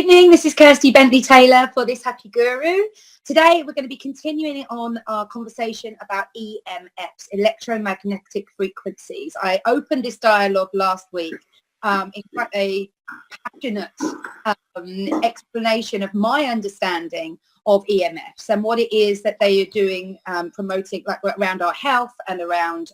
evening, this is Kirsty Bentley Taylor for This Happy Guru. Today we're going to be continuing on our conversation about EMFs, electromagnetic frequencies. I opened this dialogue last week in quite a passionate explanation of my understanding of EMFs and what it is that they are doing, promoting like around our health and around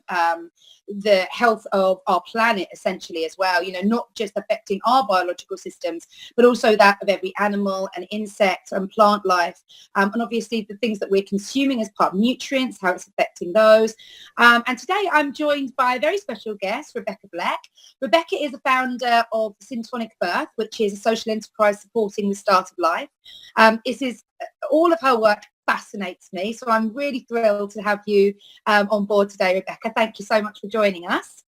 the health of our planet essentially as well, you know, not just affecting our biological systems but also that of every animal and insect and plant life, and obviously the things that we're consuming as part of nutrients, how it's affecting those. And today I'm joined by a very special guest, Rebecca Blech. Rebecca is a founder of Syntonic Birth, which is a social enterprise supporting the start of life. This is all of her work fascinates me, so I'm really thrilled to have you on board today, Rebecca. Thank you so much for joining us.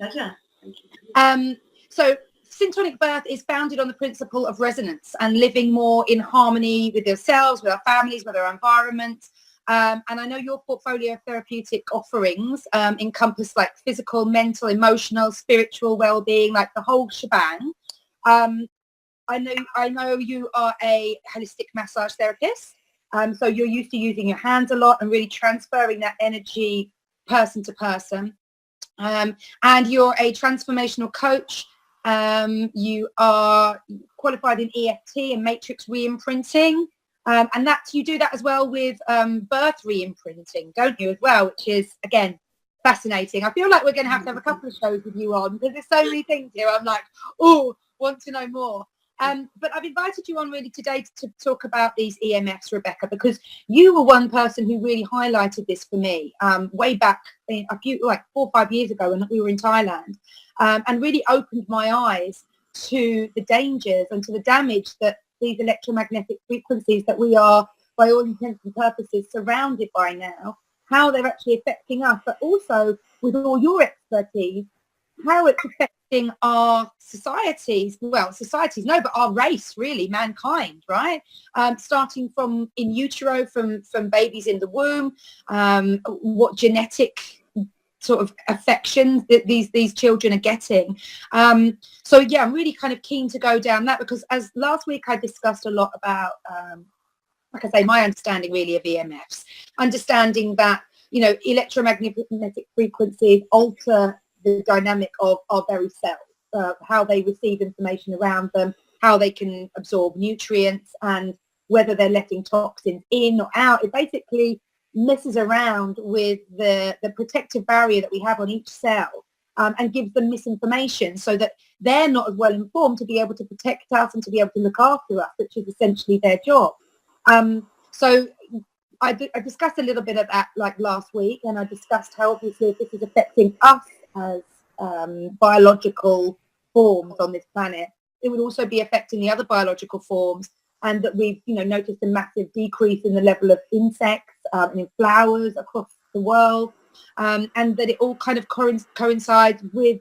Pleasure. Thank you. So Syntonic Birth is founded on the principle of resonance and living more in harmony with ourselves, with our families, with our environment. And I know your portfolio of therapeutic offerings encompass like physical, mental, emotional, spiritual well-being, like the whole shebang. I know you are a holistic massage therapist. So you're used to using your hands a lot and really transferring that energy person to person. And you're a transformational coach. You are qualified in EFT and matrix re-imprinting. And that you do that as well with birth re-imprinting, don't you, as well, which is, again, fascinating. I feel like we're going to have a couple of shows with you on because there's so many things here. I'm like, oh, want to know more. But I've invited you on really today to talk about these EMFs, Rebecca, because you were one person who really highlighted this for me way back like 4 or 5 years ago when we were in Thailand, and really opened my eyes to the dangers and to the damage that these electromagnetic frequencies that we are, by all intents and purposes, surrounded by now, how they're actually affecting us, but also with all your expertise, how it's affecting our societies, but our race, really, mankind, right? Starting from in utero, from babies in the womb, what genetic sort of affections that these children are getting. So yeah, I'm really kind of keen to go down that because as last week I discussed a lot about, like I say, my understanding really of EMFs, understanding that, you know, electromagnetic frequencies alter the dynamic of our very cells, how they receive information around them, how they can absorb nutrients, and whether they're letting toxins in or out. It basically messes around with the protective barrier that we have on each cell, and gives them misinformation so that they're not as well informed to be able to protect us and to be able to look after us, which is essentially their job. So I discussed a little bit of that like last week, and I discussed how obviously if this is affecting us as biological forms on this planet, it would also be affecting the other biological forms, and that we've, you know, noticed a massive decrease in the level of insects and in flowers across the world, and that it all kind of coincides with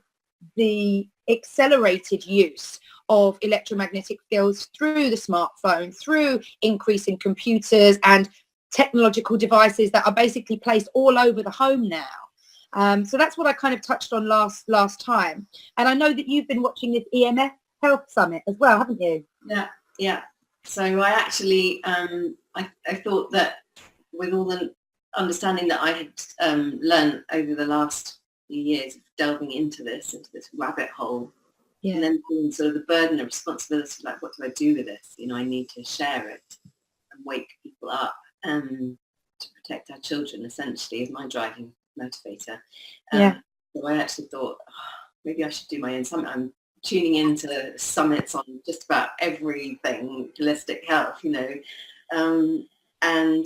the accelerated use of electromagnetic fields through the smartphone, through increasing computers and technological devices that are basically placed all over the home now. So that's what I kind of touched on last time. And I know that you've been watching this EMF Help Summit as well, haven't you? Yeah. So I actually, I thought that with all the understanding that I had learned over the last few years of delving into this rabbit hole, and then feeling sort of the burden of responsibility, like what do I do with this? You know, I need to share it and wake people up to protect our children, essentially, is my driving motivator. So I actually thought, maybe I should do my own summit. I'm tuning into summits on just about everything holistic health, you know, and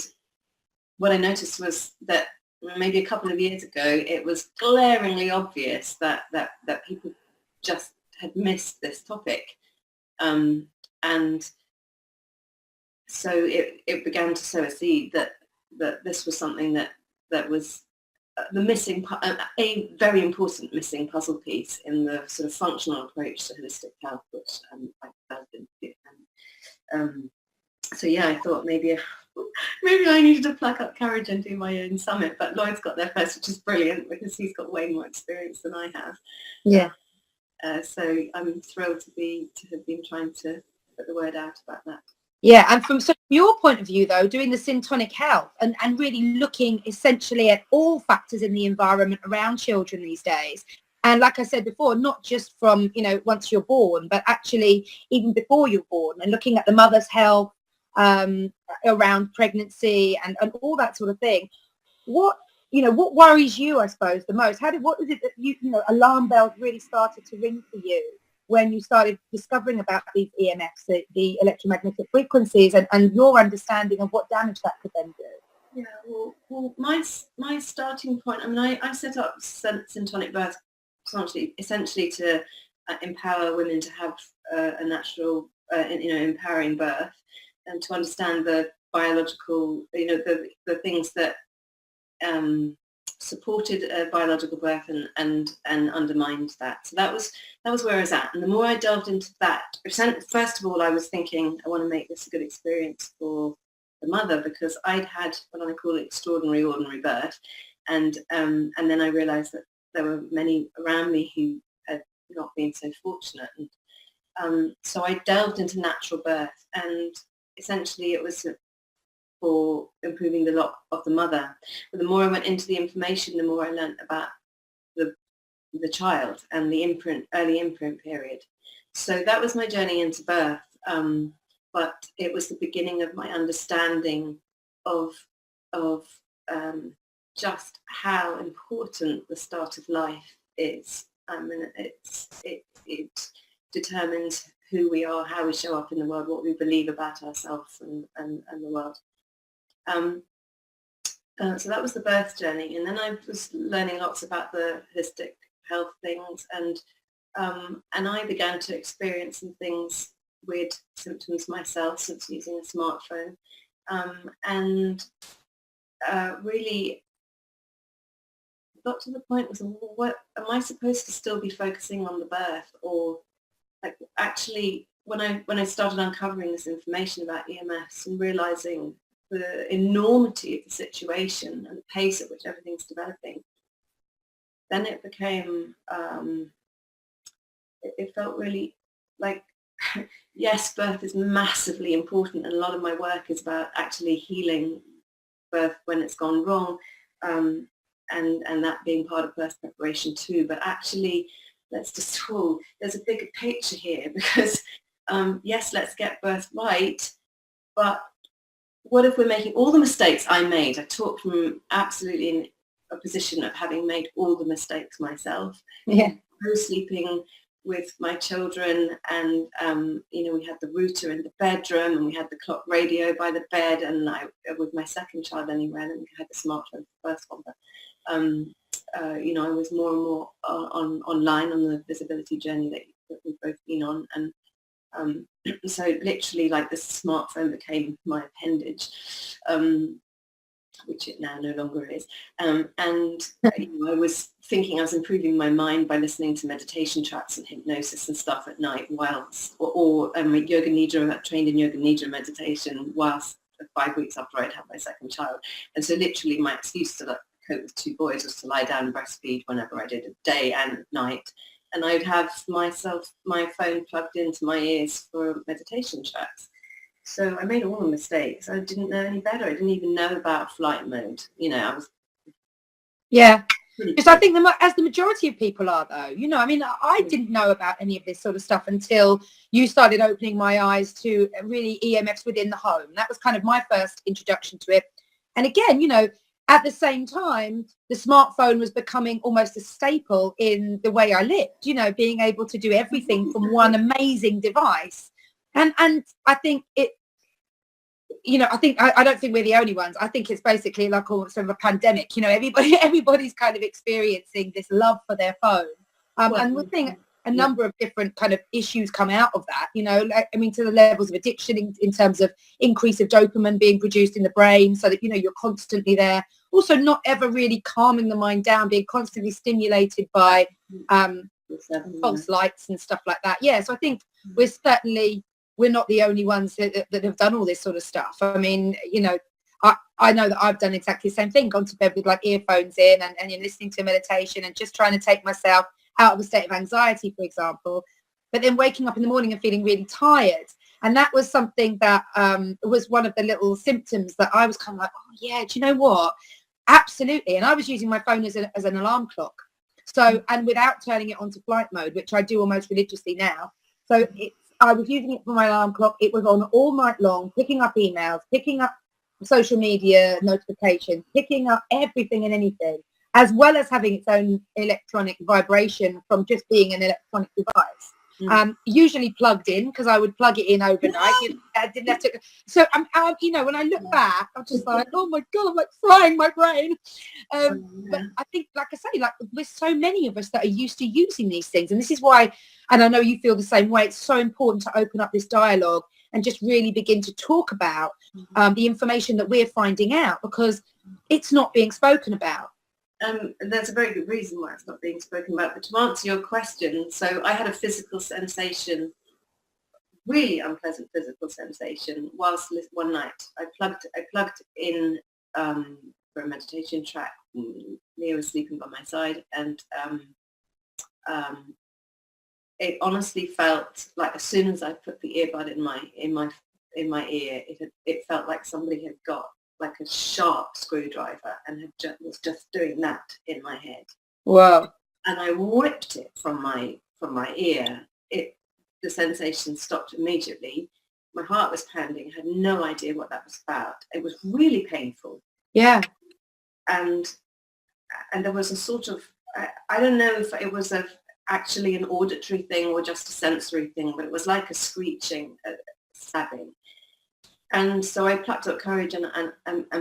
what I noticed was that maybe a couple of years ago it was glaringly obvious that people just had missed this topic, and so it began to sow a seed that this was something that was the missing, a very important missing puzzle piece in the sort of functional approach to holistic health, which I developed into. So yeah, I thought maybe I needed to pluck up courage and do my own summit, but Lloyd's got there first, which is brilliant because he's got way more experience than I have. Yeah. So I'm thrilled to have been trying to put the word out about that. Yeah, and from your point of view, though, doing the syntonic health and really looking essentially at all factors in the environment around children these days. And like I said before, not just from, once you're born, but actually even before you're born, and looking at the mother's health around pregnancy and all that sort of thing. What worries you, I suppose, the most? What was it that alarm bells really started to ring for you when you started discovering about these EMFs, the electromagnetic frequencies, and your understanding of what damage that could then do? Yeah, well, my starting point, I mean, I set up syntonic birth essentially to empower women to have a natural, empowering birth, and to understand the biological, the things that supported biological birth and undermined that. So that was where I was at. And the more I delved into that, first of all, I was thinking, I want to make this a good experience for the mother, because I'd had what I call extraordinary ordinary birth, and then I realised that there were many around me who had not been so fortunate, and so I delved into natural birth, and essentially it was for improving the lot of the mother. But the more I went into the information, the more I learnt about the child and the early imprint period. So that was my journey into birth. But it was the beginning of my understanding of just how important the start of life is. And it determines who we are, how we show up in the world, what we believe about ourselves and the world. So that was the birth journey, and then I was learning lots about the holistic health things, and I began to experience some things, weird symptoms myself since using a smartphone, and really got to the point was, what am I supposed to still be focusing on the birth, or like actually when I started uncovering this information about EMFs and realizing the enormity of the situation and the pace at which everything's developing, then it became, it felt really like, yes, birth is massively important, and a lot of my work is about actually healing birth when it's gone wrong, and that being part of birth preparation too. But actually, let's just, there's a bigger picture here, because yes, let's get birth right, but what if we're making all the mistakes I made? I talk from absolutely in a position of having made all the mistakes myself. Yeah. Co-sleeping with my children, and we had the router in the bedroom, and we had the clock radio by the bed, and I, with my second child anyway, and then we had the smartphone for the first one. But I was more and more online on the visibility journey that we've both been on, and so literally, like, the smartphone became my appendage, which it now no longer is. And I was thinking I was improving my mind by listening to meditation tracks and hypnosis and stuff at night, whilst, or yoga nidra, trained in yoga nidra meditation, whilst 5 weeks after I'd had my second child. And so literally my excuse to cope with 2 boys was to lie down and breastfeed whenever I did, day and night. And I'd have my phone plugged into my ears for meditation tracks. So I made all the mistakes. I didn't know any better. I didn't even know about flight mode. I was... Yeah. Because I think as the majority of people are, though, I didn't know about any of this sort of stuff until you started opening my eyes to really EMFs within the home. That was kind of my first introduction to it. And again, at the same time, the smartphone was becoming almost a staple in the way I lived, being able to do everything from one amazing device. And I think I don't think we're the only ones. I think it's basically like sort of a pandemic. Everybody's kind of experiencing this love for their phone. And we're seeing a number of different kind of issues come out of that, to the levels of addiction in terms of increase of dopamine being produced in the brain, so that, you're constantly there. Also not ever really calming the mind down, being constantly stimulated by false lights and stuff like that. Yeah, so I think we're not the only ones that have done all this sort of stuff. I mean, I know that I've done exactly the same thing, gone to bed with like earphones in and listening to meditation and just trying to take myself out of a state of anxiety, for example, but then waking up in the morning and feeling really tired. And that was something that was one of the little symptoms that I was kind of like, oh yeah, do you know what? Absolutely. And I was using my phone as an alarm clock. So, and without turning it onto flight mode, which I do almost religiously now. So I was using it for my alarm clock. It was on all night long, picking up emails, picking up social media notifications, picking up everything and anything, as well as having its own electronic vibration from just being an electronic device. Usually plugged in, because I would plug it in overnight. I didn't have to. So you know, when I look back, I'm just like, oh my god, I'm like frying my brain. But I think, like I say, like with so many of us that are used to using these things, and this is why, and I know you feel the same way, it's so important to open up this dialogue and just really begin to talk about the information that we're finding out, because it's not being spoken about. There's a very good reason why it's not being spoken about. But to answer your question, so I had a physical sensation, really unpleasant physical sensation, whilst one night I plugged in for a meditation track. Leah was sleeping by my side, and it honestly felt like as soon as I put the earbud in my ear, it felt like somebody had got like a sharp screwdriver and was just doing that in my head. Wow. And I whipped it from my ear. The sensation stopped immediately. My heart was pounding. I had no idea what that was about. It was really painful. Yeah. And there was a sort of, I don't know if it was actually an auditory thing or just a sensory thing, but it was like a screeching, stabbing. And so I plucked up courage and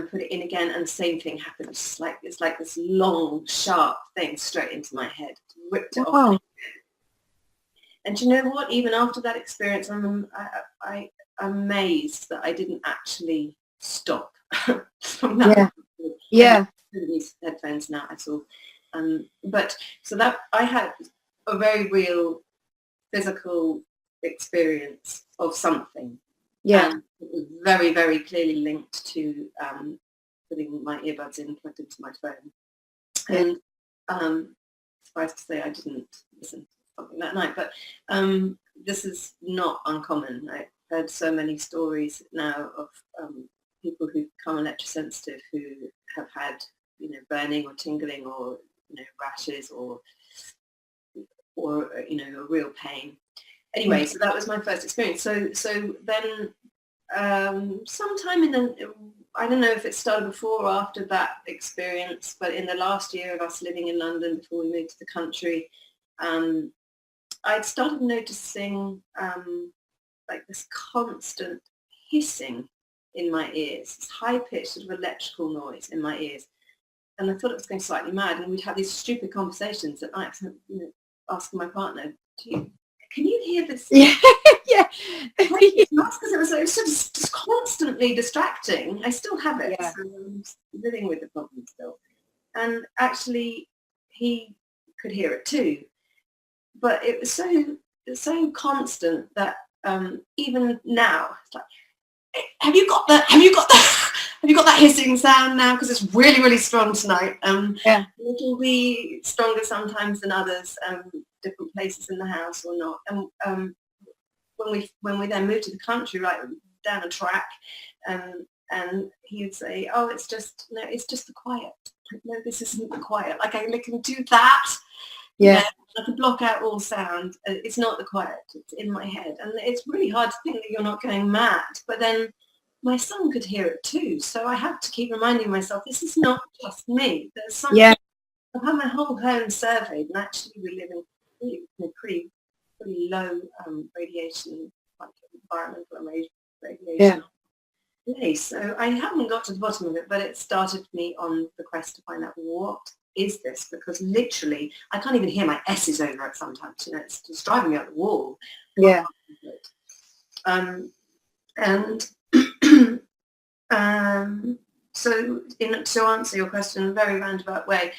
put it in again, and the same thing happened. It's like this long, sharp thing straight into my head. Ripped it off. And you know what? Even after that experience, I'm amazed that I didn't actually stop from that. Yeah. I don't use headphones now at all. But so that I had a very real physical experience of something. Yeah. It was very, very clearly linked to putting my earbuds in, plugged into my phone. Yeah. And suffice to say, I didn't listen to something that night. But this is not uncommon. I've heard so many stories now of people who become electrosensitive who have had, you know, burning or tingling or, you know, rashes or you know, a real pain. Anyway, so that was my first experience. So then sometime I don't know if it started before or after that experience, but in the last year of us living in London before we moved to the country, I'd started noticing like this constant hissing in my ears, this high-pitched sort of electrical noise in my ears. And I thought it was going slightly mad, and we'd have these stupid conversations at night, you know, asking my partner, can you hear this? Yeah. Because it was just constantly distracting. I still have it. Yeah. So I'm living with the problem still. And actually, he could hear it too. But it was so constant that even now, it's like, have you got that hissing sound now? Because it's really, really strong tonight. It'll be stronger sometimes than others, different places in the house or not. And when we then moved to the country, right down a track, and he would say, oh, it's just the quiet. Like, no, this isn't the quiet. Like, I can do that. Yeah. You know, I can block out all sound. It's not the quiet. It's in my head. And it's really hard to think that you're not going mad. But then my son could hear it too. So I have to keep reminding myself, this is not just me. There's something. Yeah. I've had my whole home surveyed, and actually we live in a pretty low radiation, like environmental radiation. Yeah. So I haven't got to the bottom of it, but it started me on the quest to find out what is this, because literally I can't even hear my S's over it sometimes. You know, it's just driving me up the wall. Yeah. So to answer your question in a very roundabout way,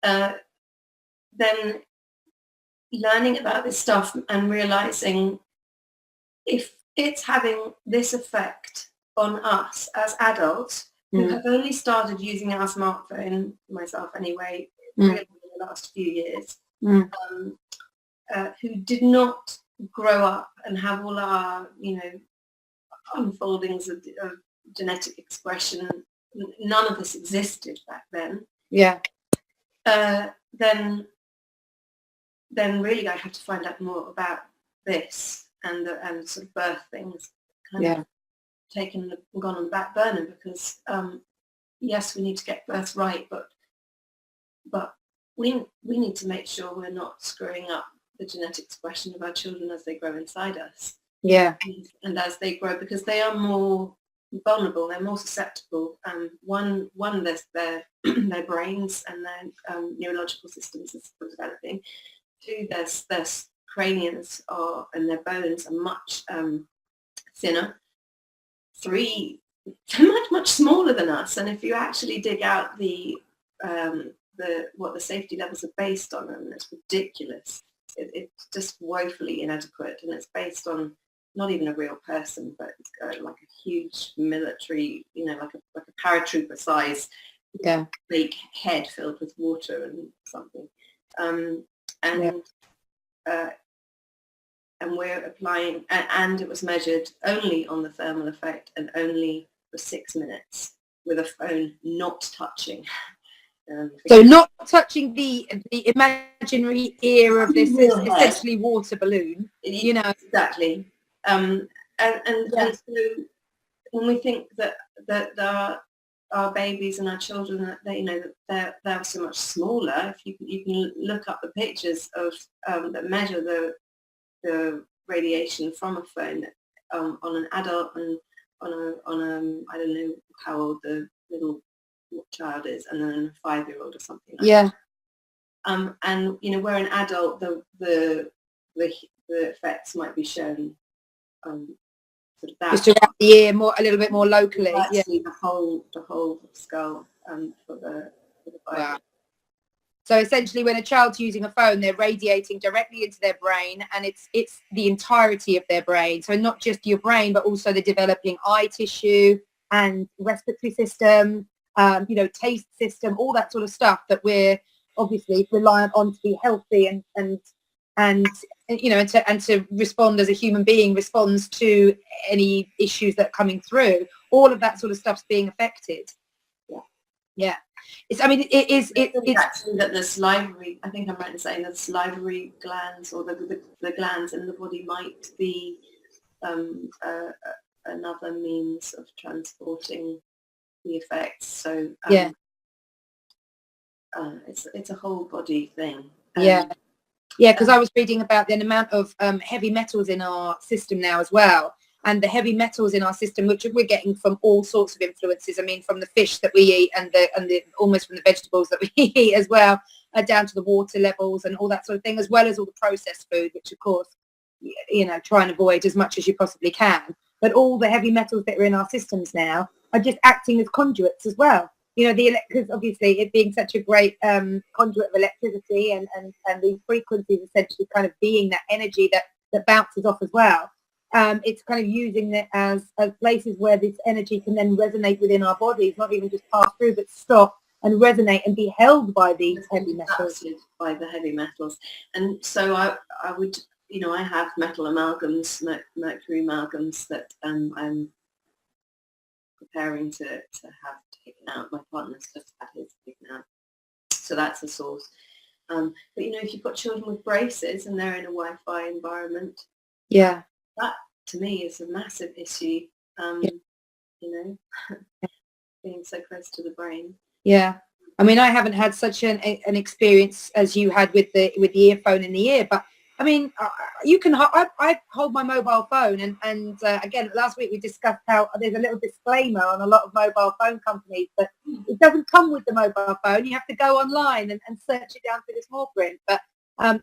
then learning about this stuff and realizing if it's having this effect on us as adults who have only started using our smartphone, myself anyway, really in the last few years, who did not grow up and have all our, you know, unfoldings of genetic expression, none of this existed back then. Yeah. Then really I had to find out more about this and sort of birth things kind of gone on the back burner, because yes, we need to get birth right, but we need to make sure we're not screwing up the genetic expression of our children as they grow inside us. Yeah. And as they grow, because they are more vulnerable, they're more susceptible. One, there's their brains and their neurological systems are developing. Two, their craniums and their bones are much thinner. Three, they're much smaller than us. And if you actually dig out what the safety levels are based on, and it's ridiculous. It's just woefully inadequate, and it's based on not even a real person, but like a huge military, like a paratrooper size big head filled with water and something. And we're applying, and it was measured only on the thermal effect and only for 6 minutes with a phone not touching. So not touching the imaginary ear of this essentially water balloon, Exactly. And so when we think that our babies and our children, that they're so much smaller, if you can look up the pictures of that measure the radiation from a phone on an adult and on a I don't know how old the little child is, and then a 5-year-old or something like that. And where an adult the effects might be shown sort of that just around the ear, a little bit more locally. Actually, the whole skull for the 5. Wow. So essentially, when a child's using a phone, they're radiating directly into their brain, and it's the entirety of their brain. So not just your brain, but also the developing eye tissue and respiratory system, taste system, all that sort of stuff that we're obviously reliant on to be healthy and to respond as a human being responds to any issues that are coming through. All of that sort of stuff's being affected. Yeah. It's actually that the salivary, I think I'm right in saying that the salivary glands or the glands in the body might be another means of transporting the effects. So it's a whole body thing. Because I was reading about the amount of heavy metals in our system now as well. And the heavy metals in our system, which we're getting from all sorts of influences. I mean, from the fish that we eat and the almost from the vegetables that we eat as well, down to the water levels and all that sort of thing, as well as all the processed food, which of course, try and avoid as much as you possibly can. But all the heavy metals that are in our systems now are just acting as conduits as well. Because obviously it being such a great conduit of electricity and the frequencies essentially kind of being that energy that bounces off as well. It's kind of using it as places where this energy can then resonate within our bodies, not even just pass through, but stop and resonate and be held by these heavy metals. By the heavy metals. And so I would, I have metal amalgams, mercury amalgams that I'm preparing to have taken out. My partner's just had his taken out. So that's a source. But, if you've got children with braces and they're in a Wi-Fi environment, that to me is a massive issue, being so close to the brain. Yeah. I mean, I haven't had such an experience as you had with the earphone in the ear, but I mean, you can. I hold my mobile phone, and again, last week we discussed how there's a little disclaimer on a lot of mobile phone companies that it doesn't come with the mobile phone. You have to go online and search it down through the small print. But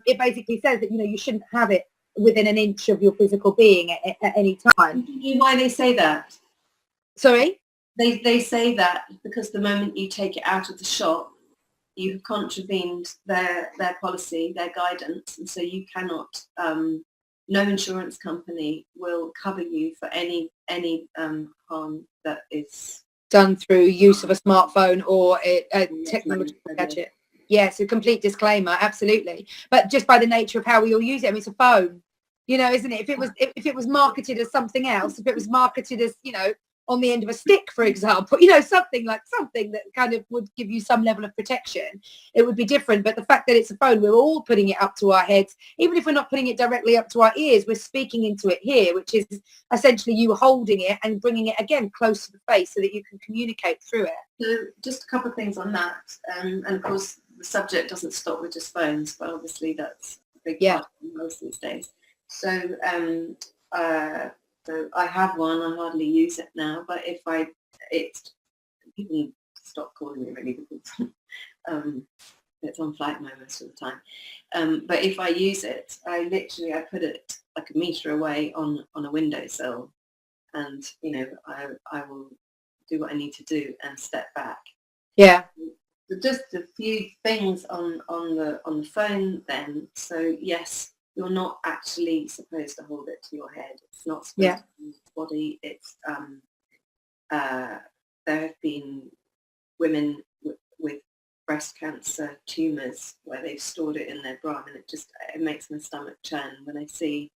it basically says that you shouldn't have it within an inch of your physical being at any time. Why they say that? Sorry? They say that because the moment you take it out of the shop, you have contravened their policy, their guidance, and so you cannot. No insurance company will cover you for any harm that is done through use of a smartphone or a technological gadget. Yes, a complete disclaimer, absolutely. But just by the nature of how we all use it, I mean, it's a phone. you know, isn't it? If it was marketed as something else, if it was marketed as, you know, on the end of a stick, for example, you know, something that kind of would give you some level of protection, it would be different. But the fact that it's a phone, we're all putting it up to our heads, even if we're not putting it directly up to our ears, we're speaking into it here, which is essentially you holding it and bringing it again close to the face so that you can communicate through it. So just a couple of things on that, and of course the subject doesn't stop with just phones, but obviously that's a big part of most these days. So so I have one. I hardly use it now, but if people stop calling me really because it's on flight mode most of the time. But if I use it, I put it like a meter away on a windowsill, and you know I will do what I need to do and step back. Yeah. Just a few things on the phone then. So yes, you're not actually supposed to hold it to your head. It's not supposed to be in your body. It's there have been women with breast cancer tumours where they've stored it in their bra, and it makes my stomach churn when I see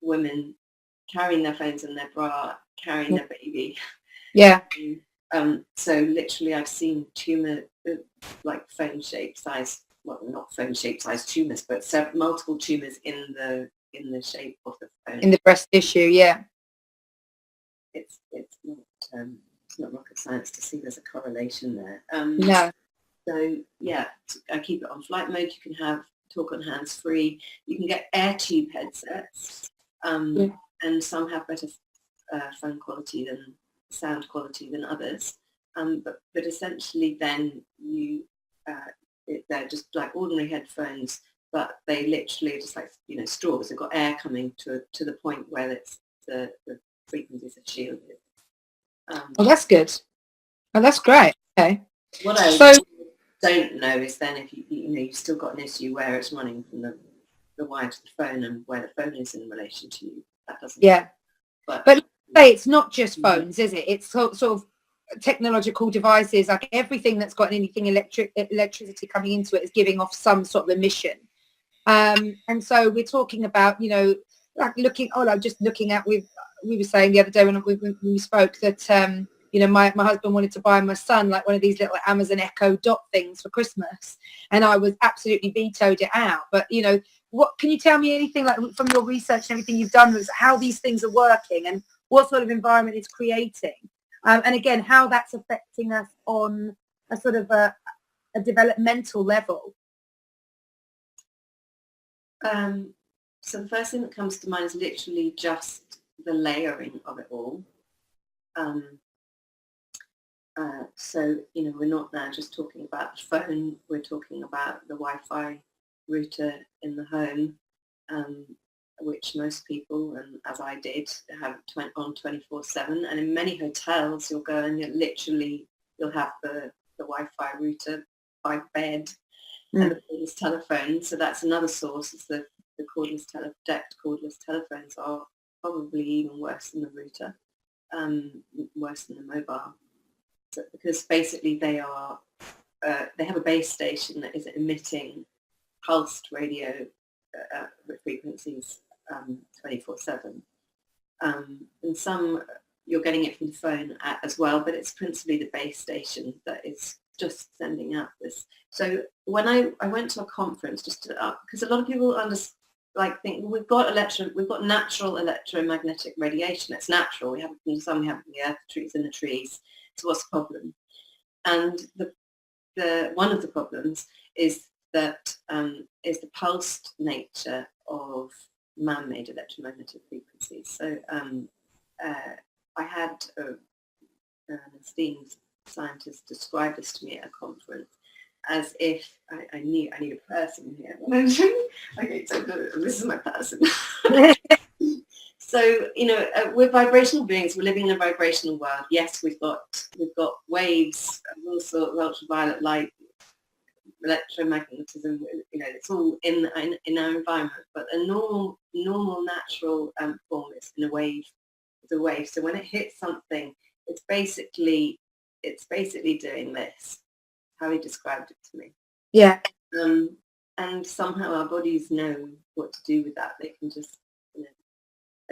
women carrying their phones in their bra, carrying their baby. Yeah. So literally I've seen tumour, like phone shape size, well, not phone shape size tumours, but multiple tumours in the shape of the phone. In the breast tissue, yeah. It's not rocket science to see there's a correlation there. No. So yeah, I keep it on flight mode. You can have talk on hands free. You can get air tube headsets, and some have better phone quality than sound quality than others. But essentially, then they're just like ordinary headphones, but they literally just like, you know, straws. They've got air coming to the point where it's the frequencies are shielded. Oh, that's good. Oh, that's great. Okay. What I don't know is then if you've still got an issue where it's running from the wire to the phone and where the phone is in relation to you. That doesn't. Yeah. But say it's not just phones, is it? It's sort of technological devices, like everything that's got anything electricity coming into it is giving off some sort of emission. And so we're talking about, you know, like just looking at, we were saying the other day when we spoke that, you know, my husband wanted to buy my son like one of these little Amazon Echo Dot things for Christmas, and I was absolutely vetoed it out. But, you know, what can you tell me anything like from your research and everything you've done, was how these things are working and what sort of environment it's creating? And again, how that's affecting us on a sort of a developmental level. So the first thing that comes to mind is literally just the layering of it all. So, you know, we're not now just talking about the phone, we're talking about the Wi-Fi router in the home, which most people, and as I did, have on 24/7. And in many hotels, you'll go and you'll have the Wi-Fi router by bed and the cordless telephone. So that's another source. Is the cordless decked cordless telephones are probably even worse than the router, worse than the mobile. So, because basically they have a base station that is emitting pulsed radio frequencies 24/7. And some you're getting it from the phone as well, but it's principally the base station that is just sending out this. So when I went to a conference, just because a lot of people think we've got natural electromagnetic radiation. It's natural. We have it from the sun, we have it from the earth, trees in the trees. So what's the problem? And the one of the problems is that is the pulsed nature of man-made electromagnetic frequencies. So I had an esteemed scientist describe this to me at a conference as if I need a person here. Okay, so this is my person. So, you know, we're vibrational beings. We're living in a vibrational world. Yes, we've got waves, all sorts of ultraviolet light, electromagnetism. You know, it's all in our environment. But a normal natural form is in a wave. It's a wave. So when it hits something, it's basically doing this. How he described it to me. Yeah. And somehow our bodies know what to do with that. They can just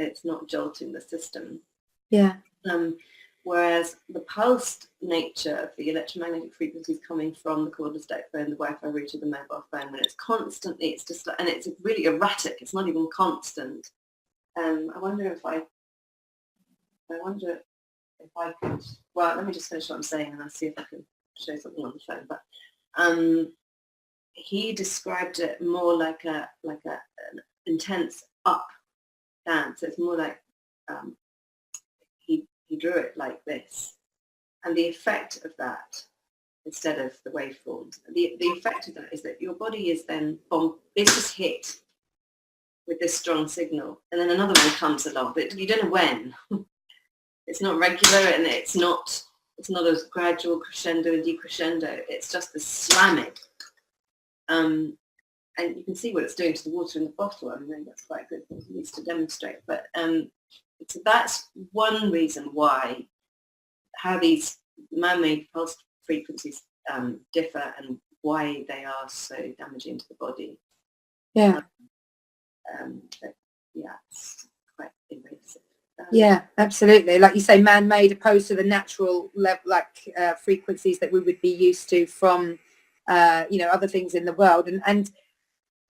it's not jolting the system. Yeah. Whereas the pulsed nature of the electromagnetic frequencies coming from the cordless deck phone, the Wi-Fi router, the mobile phone, when it's constantly, it's just, and it's really erratic. It's not even constant. I wonder if I could, well, let me just finish what I'm saying and I'll see if I can show something on the phone. But he described it more like an intense up down. So it's more like he drew it like this. And the effect of that, instead of the waveforms, the effect of that is that your body is then it's just hit with this strong signal, and then another one comes along, but you don't know when. It's not regular, and it's not a gradual crescendo and decrescendo. It's just the slamming. And you can see what it's doing to the water in the bottle. I mean, that's quite good, at least to demonstrate. But so that's one reason why, how these man-made pulse frequencies differ and why they are so damaging to the body. Yeah. But yeah, it's quite invasive. Yeah, absolutely. Like you say, man-made opposed to the natural level, like frequencies that we would be used to from, other things in the world. And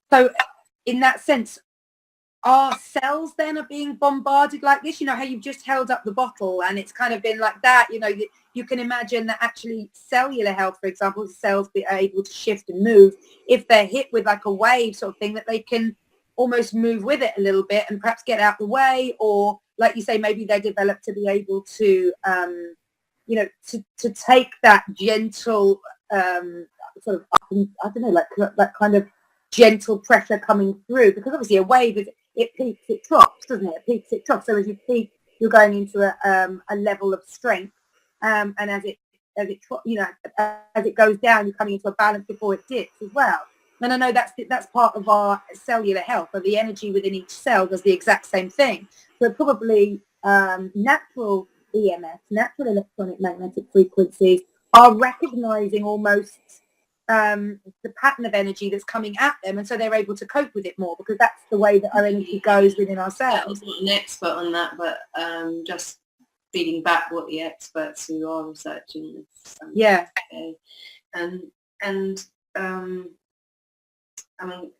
so in that sense, our cells then are being bombarded like this, how you've just held up the bottle and it's kind of been like that, you can imagine that actually cellular health, for example, the cells be able to shift and move if they're hit with like a wave sort of thing, that they can almost move with it a little bit and perhaps get out the way, or like you say, maybe they're developed to be able to, to take that gentle sort of up and, I don't know, like that kind of gentle pressure coming through, because obviously a wave is, it peaks, it drops, doesn't it? It peaks, it drops. So as you peak, you're going into a level of strength, and as it goes down, you're coming into a balance before it dips as well. And I know that's part of our cellular health, or the energy within each cell does the exact same thing. So probably natural EMF, natural electronic magnetic frequencies, are recognizing almost the pattern of energy that's coming at them, and so they're able to cope with it more, because that's the way that our energy goes within ourselves. I'm not an expert on that, but just feeding back what the experts who are researching this say. And I mean,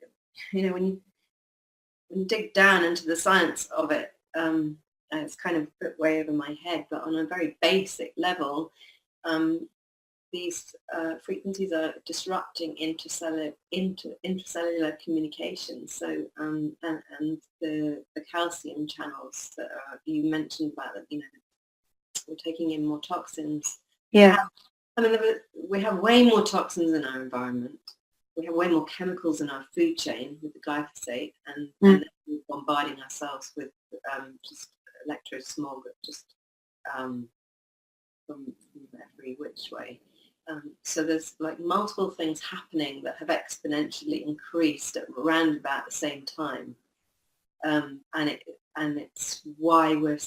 when you dig down into the science of it, it's kind of a bit way over my head, but on a very basic level, these frequencies are disrupting intracellular communication. So and the calcium channels that you mentioned about, that we're taking in more toxins. Yeah. I mean, we have way more toxins in our environment. We have way more chemicals in our food chain with the glyphosate, and we're bombarding ourselves with just electrosmog, just from every which way. So there's like multiple things happening that have exponentially increased at around about the same time, and it's why we're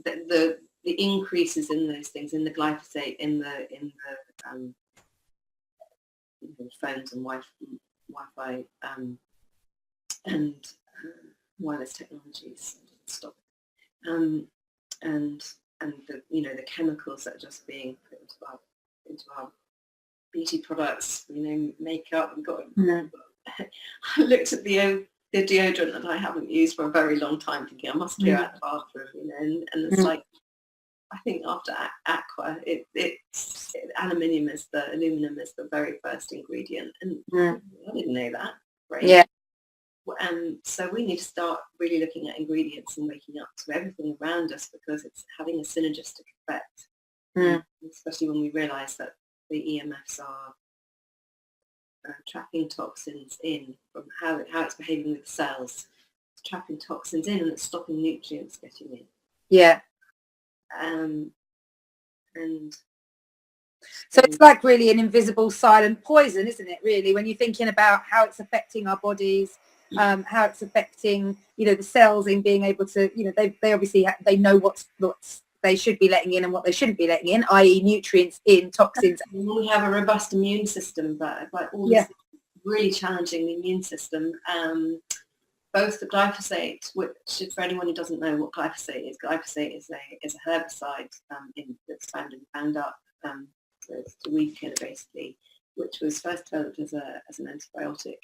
the increases in those things, in the glyphosate, in the phones and Wi-Fi and wireless technologies. Stop. And the chemicals that are just being put into our beauty products, makeup. We've got. I looked at the deodorant that I haven't used for a very long time, thinking I must clear out the bathroom, and it's like, I think after aqua, aluminum is the very first ingredient, and I didn't know that. Right? Yeah. So we need to start really looking at ingredients and waking up to everything around us, because it's having a synergistic effect, especially when we realise that the EMFs are trapping toxins in from how it's behaving with the cells. It's trapping toxins in, and it's stopping nutrients getting in. Yeah. And so it's like really an invisible silent poison, isn't it, really, when you're thinking about how it's affecting our bodies, how it's affecting, the cells in being able to, they obviously they know what's they should be letting in and what they shouldn't be letting in, i.e. nutrients in, toxins. We have a robust immune system, but like all this really challenging the immune system. both the glyphosate, which for anyone who doesn't know what glyphosate is a herbicide that's found in Roundup. So it's a weed killer basically, which was first developed as an antibiotic.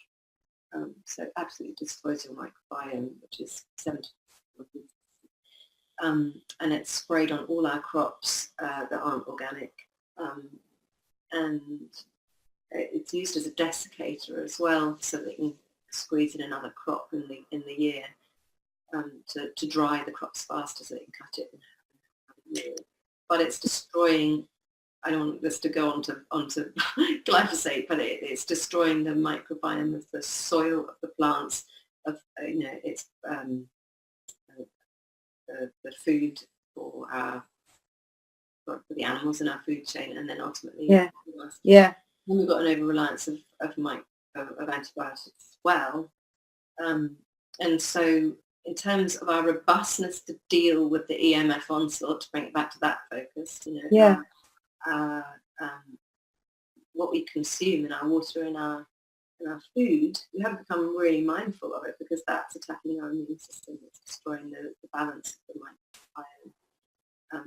So it absolutely destroys your microbiome, which is 70%. And it's sprayed on all our crops that aren't organic. And it's used as a desiccator as well, so that you can squeeze in another crop in the year to dry the crops faster, so that you can cut it and have a year. But it's destroying. I don't want this to go onto glyphosate, but it's destroying the microbiome of the soil of the plants. It's the food for the animals in our food chain, and then ultimately, yeah. And we've got an over-reliance of antibiotics as well. And so in terms of our robustness to deal with the EMF onslaught, to bring it back to that focus, what we consume in our water and our food, we have become really mindful of it, because that's attacking our immune system. It's destroying the balance of the microbiome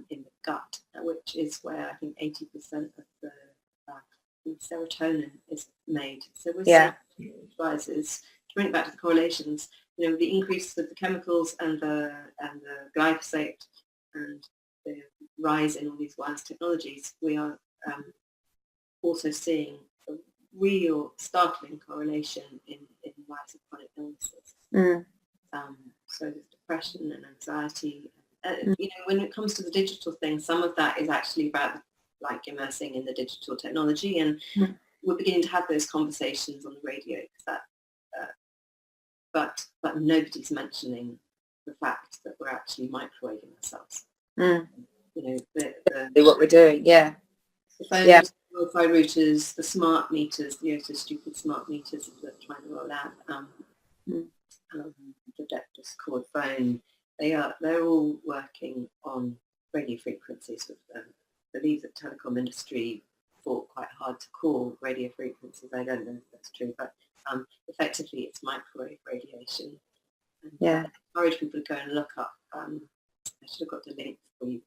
in the gut, which is where I think 80% of the serotonin is made. So with rises, to bring it back to the correlations, the increase of the chemicals and the glyphosate and the rise in all these wireless technologies, we are also seeing a real startling correlation in rise of chronic illnesses. So there's depression and anxiety. When it comes to the digital thing, some of that is actually about like immersing in the digital technology, and we're beginning to have those conversations on the radio, but nobody's mentioning the fact that we're actually microwaving ourselves. What we're doing, the phones, the Wi-Fi routers, the smart meters, the stupid smart meters that are trying to roll out, the Deptus cord phone, they're all working on radio frequencies with them. I believe the telecom industry fought quite hard to call radio frequencies. I don't know if that's true, but effectively it's microwave radiation. And I encourage people to go and look up. I should have got the link for you.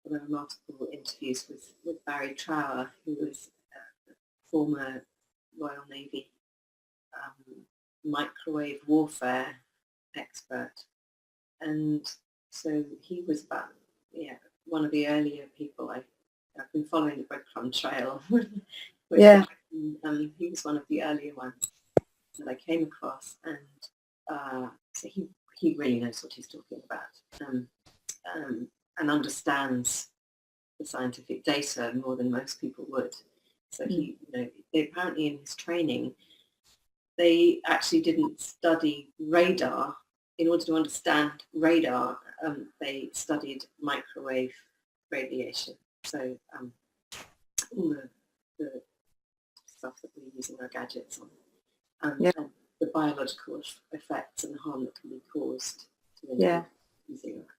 There were multiple interviews with Barry Trower, who was a former Royal Navy microwave warfare expert. And so he was about, one of the earlier people. I've been following the breadcrumb trail. He was one of the earlier ones that I came across, and so he really knows what he's talking about, and understands the scientific data more than most people would. So he, apparently in his training, they actually didn't study radar. In order to understand radar, they studied microwave radiation. So all the stuff that we're using our gadgets on, and the biological effects and the harm that can be caused to using that.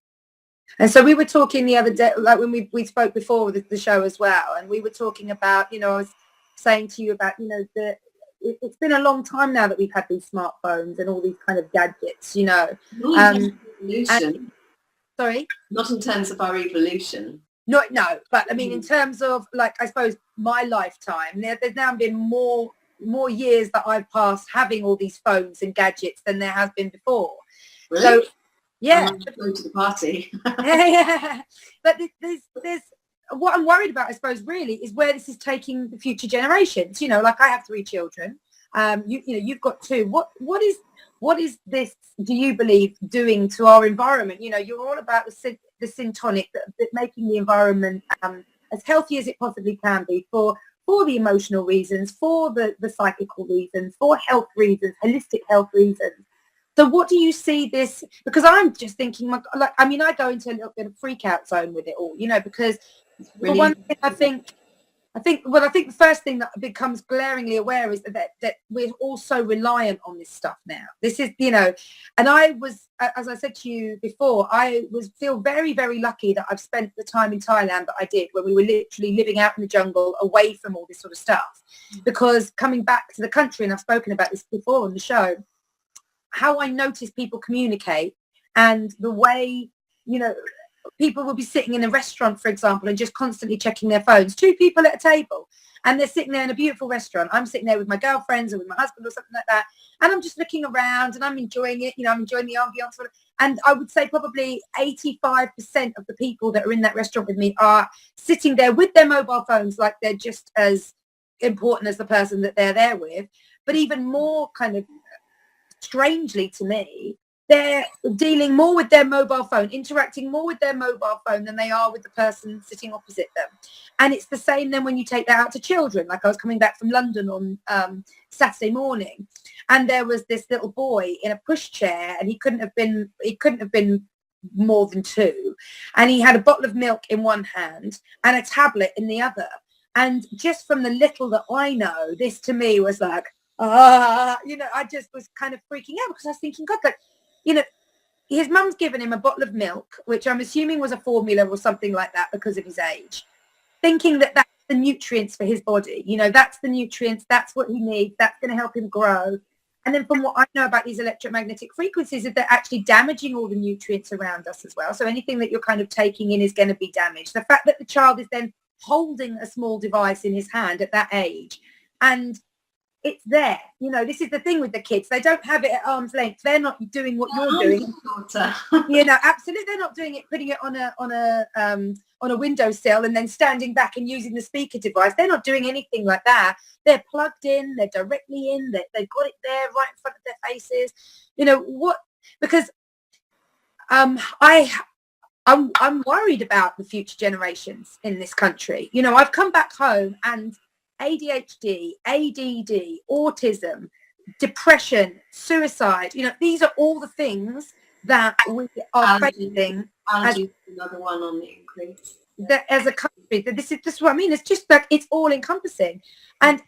And so we were talking the other day, like when we spoke before with the show as well, and we were talking about, I was saying to you about, it's been a long time now that we've had these smartphones and all these kind of gadgets, Sorry? Not in terms of our evolution. No, but I mean, in terms of, like, I suppose my lifetime, there's now been more years that I've passed having all these phones and gadgets than there has been before. Really? So, I'm going to the party. But there's what I'm worried about, I suppose, really, is where this is taking the future generations. Like I have 3 children. You've got 2. What is this, do you believe, doing to our environment? You're all about the syntonic, that making the environment as healthy as it possibly can be for the emotional reasons, for the psychical reasons, for health reasons, holistic health reasons. So what do you see this, because I'm just thinking, I go into a little bit of freak out zone with it all, because really? For one thing, I think the first thing that becomes glaringly aware is that we're all so reliant on this stuff now. This is, and I was, as I said to you before, feel very, very lucky that I've spent the time in Thailand that I did, where we were literally living out in the jungle away from all this sort of stuff. Because coming back to the country, and I've spoken about this before on the show, how I notice people communicate, and the way, you know, people will be sitting in a restaurant, for example, and just constantly checking their phones. 2 people at a table, and they're sitting there in a beautiful restaurant. I'm sitting there with my girlfriends or with my husband or something like that, and I'm just looking around and I'm enjoying it. You know, I'm enjoying the ambiance. And I would say probably 85% of the people that are in that restaurant with me are sitting there with their mobile phones, like they're just as important as the person that they're there with. But even more kind of strangely to me, they're dealing more with their mobile phone, interacting more with their mobile phone than they are with the person sitting opposite them. And it's the same then when you take that out to children. Like I was coming back from London on Saturday morning, and there was this little boy in a pushchair, and he couldn't have been more than 2, and he had a bottle of milk in one hand and a tablet in the other. And just from the little that I know, this to me was like, you know, I just was kind of freaking out, because I was thinking, God, like, you know, his mum's given him a bottle of milk, which I'm assuming was a formula or something like that because of his age, thinking that that's the nutrients for his body. You know, that's the nutrients, that's what he needs, that's going to help him grow. And then from what I know about these electromagnetic frequencies, is they're actually damaging all the nutrients around us as well. So anything that you're kind of taking in is going to be damaged. The fact that the child is then holding a small device in his hand at that age, and it's there. You know, this is the thing with the kids. They don't have it at arm's length. They're not doing what you're doing. You know, absolutely. They're not doing it, putting it on a windowsill and then standing back and using the speaker device. They're not doing anything like that. They're plugged in. They're directly in. They've got it there right in front of their faces. You know what? Because I'm worried about the future generations in this country. You know, I've come back home and ADHD, ADD, autism, depression, suicide, you know, these are all the things that we are facing. Allergy is another one on the increase. That as a country, this is what I mean. It's just like, it's all encompassing. And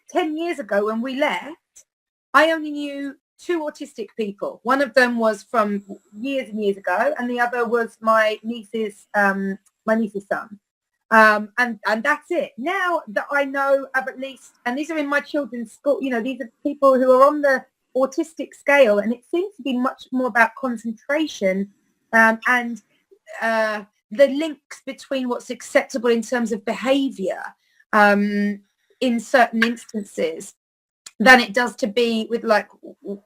10 years ago when we left, I only knew 2 autistic people. One of them was from years and years ago, and the other was my niece's son. And that's it. Now that I know of at least, and these are in my children's school, you know, these are people who are on the autistic scale, and it seems to be much more about concentration and the links between what's acceptable in terms of behavior in certain instances than it does to be with, like,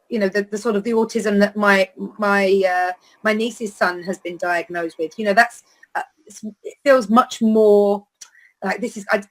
you know, the sort of the autism that my niece's son has been diagnosed with. You know, that's it feels much more like this is, I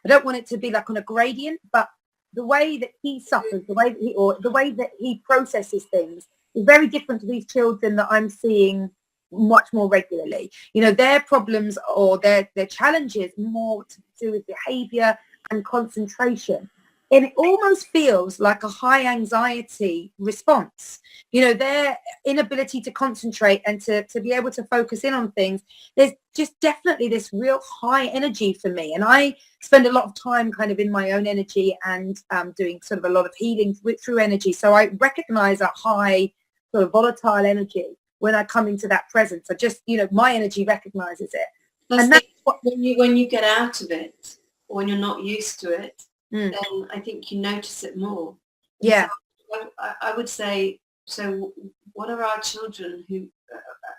don't want it to be like on a gradient, but the way that he suffers, the way that he processes things is very different to these children that I'm seeing much more regularly. You know, their problems or their challenges more to do with behavior and concentration. And it almost feels like a high anxiety response. You know, their inability to concentrate and to be able to focus in on things. There's just definitely this real high energy for me. And I spend a lot of time kind of in my own energy and doing sort of a lot of healing through energy. So I recognize a high sort of volatile energy when I come into that presence. I just, you know, my energy recognizes it. And that's what, when you get out of it, or when you're not used to it, then I think you notice it more. Yeah. So I would say, so what are our children who,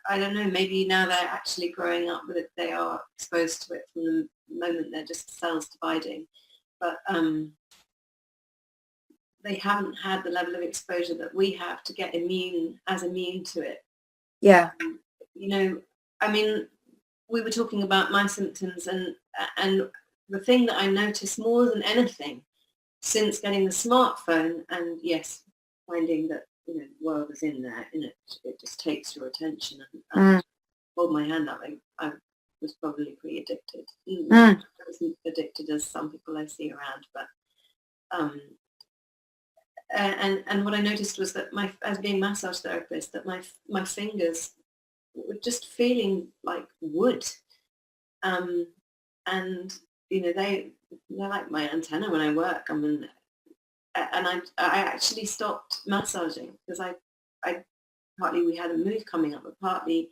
I don't know, maybe now they're actually growing up with it, they are exposed to it from the moment they're just cells dividing, but they haven't had the level of exposure that we have to get immune to it. Yeah. You know, I mean, we were talking about my symptoms, and the thing that I noticed more than anything since getting the smartphone, and yes, finding that, you know, the world is in there, and it just takes your attention. And hold my hand up, I was probably pretty addicted. I wasn't addicted as some people I see around, but and what I noticed was that as being massage therapist, that my fingers were just feeling like wood, and you know, they're like my antenna when I work. I mean, and I actually stopped massaging because I partly we had a move coming up, but partly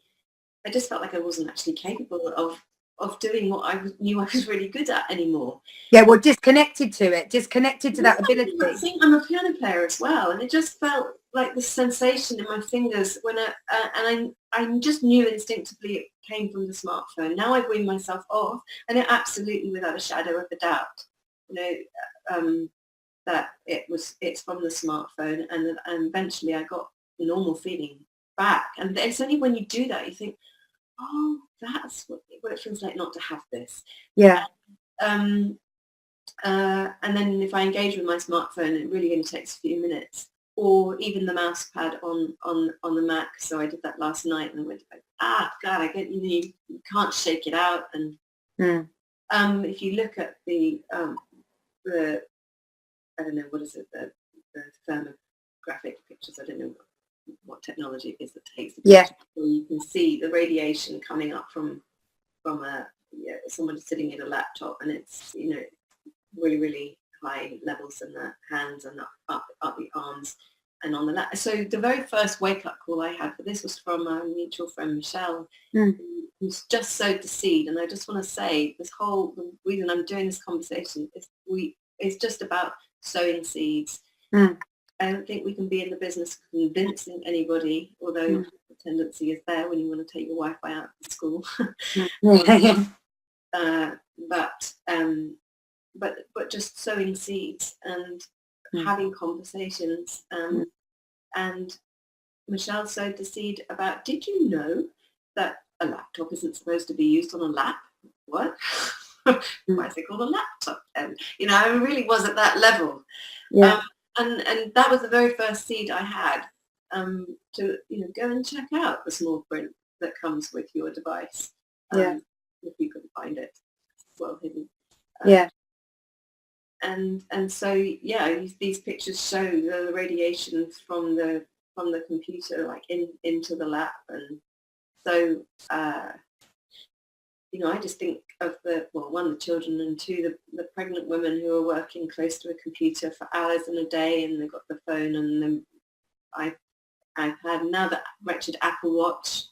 I just felt like I wasn't actually capable of doing what knew I was really good at anymore. Yeah, well, disconnected to it, disconnected to that ability. I think I'm a piano player as well, and it just felt like the sensation in my fingers when I just knew instinctively it came from the smartphone. Now I wean myself off, and it absolutely, without a shadow of a doubt, that it's from the smartphone, and eventually I got the normal feeling back. And it's only when you do that you think, oh, that's what it feels like not to have this. Yeah. And then if I engage with my smartphone, it really only takes a few minutes, or even the mouse pad on the Mac. So I did that last night, and I went, God, I get, you can't shake it out. And if you look at the I don't know, what is it, the thermographic pictures, I don't know what technology it is that takes the picture. So you can see the radiation coming up from someone sitting at a laptop, and it's, really, really high levels in the hands and up the arms and on the lap. So the very first wake-up call I had for this was from our mutual friend Michelle, who's just sowed the seed. And I just want to say, the reason I'm doing this conversation is just about sowing seeds. I don't think we can be in the business of convincing anybody, although the tendency is there when you want to take your Wi-Fi out of school. But just sowing seeds and having conversations. And Michelle sowed the seed about, did you know that a laptop isn't supposed to be used on a lap? What? Why is it called a laptop? And I really was at that level. And that was the very first seed I had, to go and check out the small print that comes with your device. If you can find it, it's well hidden. And so these pictures show the radiation from the computer, like into the lap. And so I just think of one, the children, and two, the pregnant women who are working close to a computer for hours in a day, and they've got the phone and the iPad, now the wretched Apple Watch,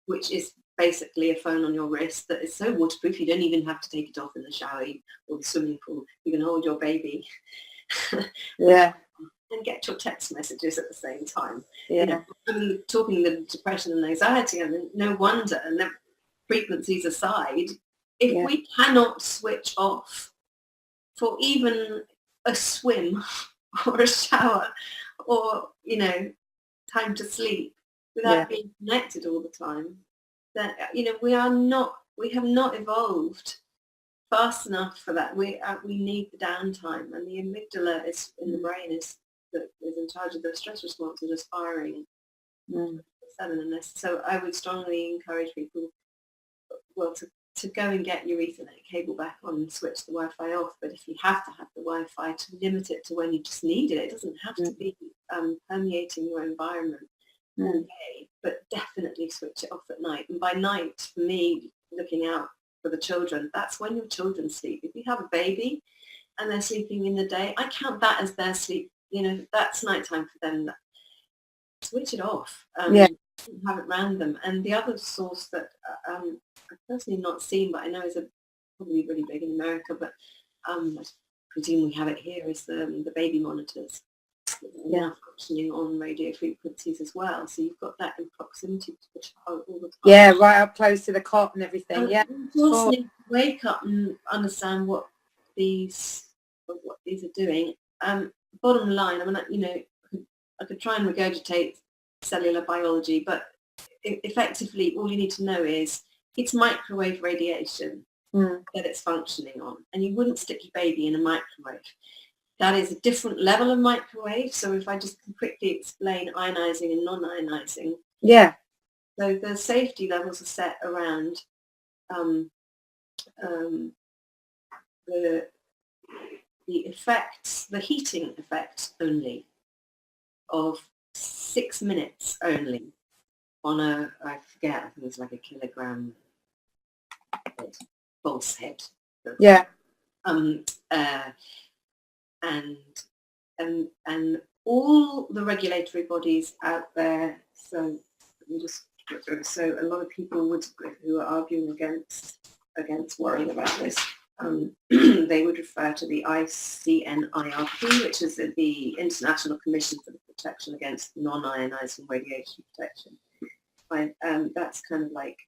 which is basically a phone on your wrist that is so waterproof you don't even have to take it off in the shower or the swimming pool. You can hold your baby and get your text messages at the same time. Talking the depression and anxiety, no wonder, and the frequencies aside, if we cannot switch off for even a swim or a shower or time to sleep without being connected all the time, that we have not evolved fast enough for that. We need the downtime, and the amygdala is in the brain is in charge of the stress response and just firing 7. And this, so I would strongly encourage people, to go and get your Ethernet cable back on and switch the Wi-Fi off. But if you have to have the Wi-Fi, to limit it to when you just need it. It doesn't have to be permeating your environment all day, but definitely switch it off at night. And by night, for me, looking out for the children, that's when your children sleep. If you have a baby and they're sleeping in the day, I count that as their sleep. That's nighttime for them. Switch it off. Have it random. And the other source that I've personally not seen, but I know is probably really big in America, but I presume we have it here, is the baby monitors. Now functioning on radio frequencies as well, so you've got that in proximity to the child all the time. Right up close to the cot and everything. You also need to wake up and understand what these are doing. Bottom line, I could try and regurgitate cellular biology, but effectively all you need to know is it's microwave radiation that it's functioning on, and you wouldn't stick your baby in a microwave. That is a different level of microwave. So if I just quickly explain ionizing and non-ionizing. So the safety levels are set around the effects, the heating effects only of 6 minutes only on I forget, I think it's like a kilogram false head. And all the regulatory bodies out there, so let me just so a lot of people who are arguing against worrying about this, they would refer to the ICNIRP, which is the International Commission for the Protection Against Non-Ionizing Radiation Protection. That's kind of like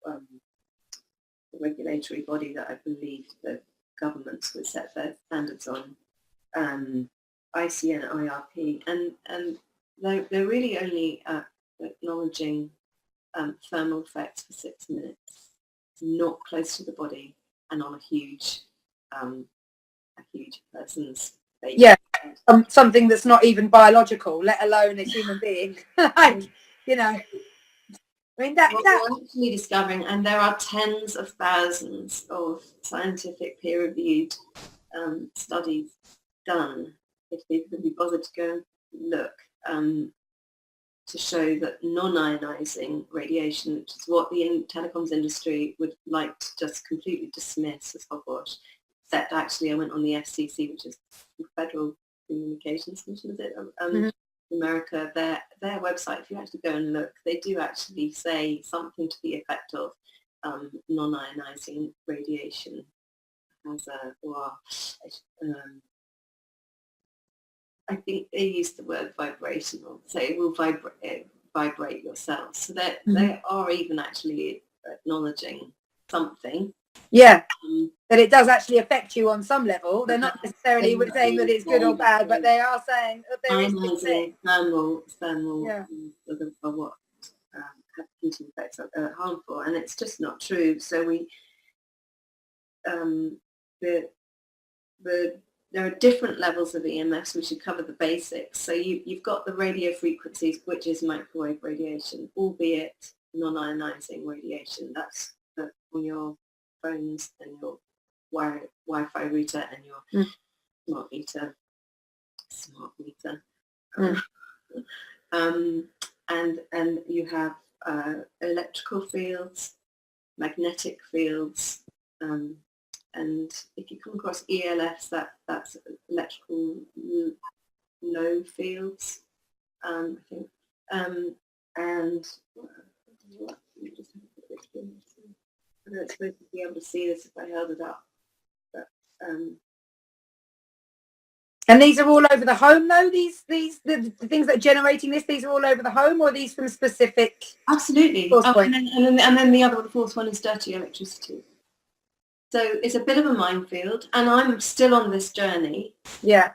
the regulatory body that I believe the governments would set their standards on, ICNIRP, and they're really only acknowledging thermal effects for 6 minutes, not close to the body and on a huge person's face. Yeah, something that's not even biological, let alone a human being. Like, you know, I mean, that we're actually discovering, and there are tens of thousands of scientific peer-reviewed studies done, if people can be bothered to go and look, to show that non-ionizing radiation, which is what the telecoms industry would like to just completely dismiss as hogwash, except actually I went on the FCC, which is the Federal Communications Commission, is it? America, their website, if you actually go and look, they do actually say something to the effect of non-ionizing radiation has I think they use the word vibrational, so it will vibrate your cells. So they are even actually acknowledging something. Yeah, that it does actually affect you on some level. They're not necessarily saying that it's good or bad, but they are saying that there is this thing. Thermal, yeah. or what have heating effects are harmful, and it's just not true. So there are different levels of EMFs. We should cover the basics. So you've got the radio frequencies, which is microwave radiation, albeit non-ionizing radiation. That's on your phones and your Wi-Fi router and your smart meter. And you have electrical fields, magnetic fields, and if you come across ELFs, that's electrical low fields, I think. And I don't suppose you'd be able to see this if I held it up. But, and these are all over the home, though. The things that are generating this. These are all over the home, or are these from specific? Absolutely. And then the other one, the fourth one, is dirty electricity. So it's a bit of a minefield, and I'm still on this journey. Yeah.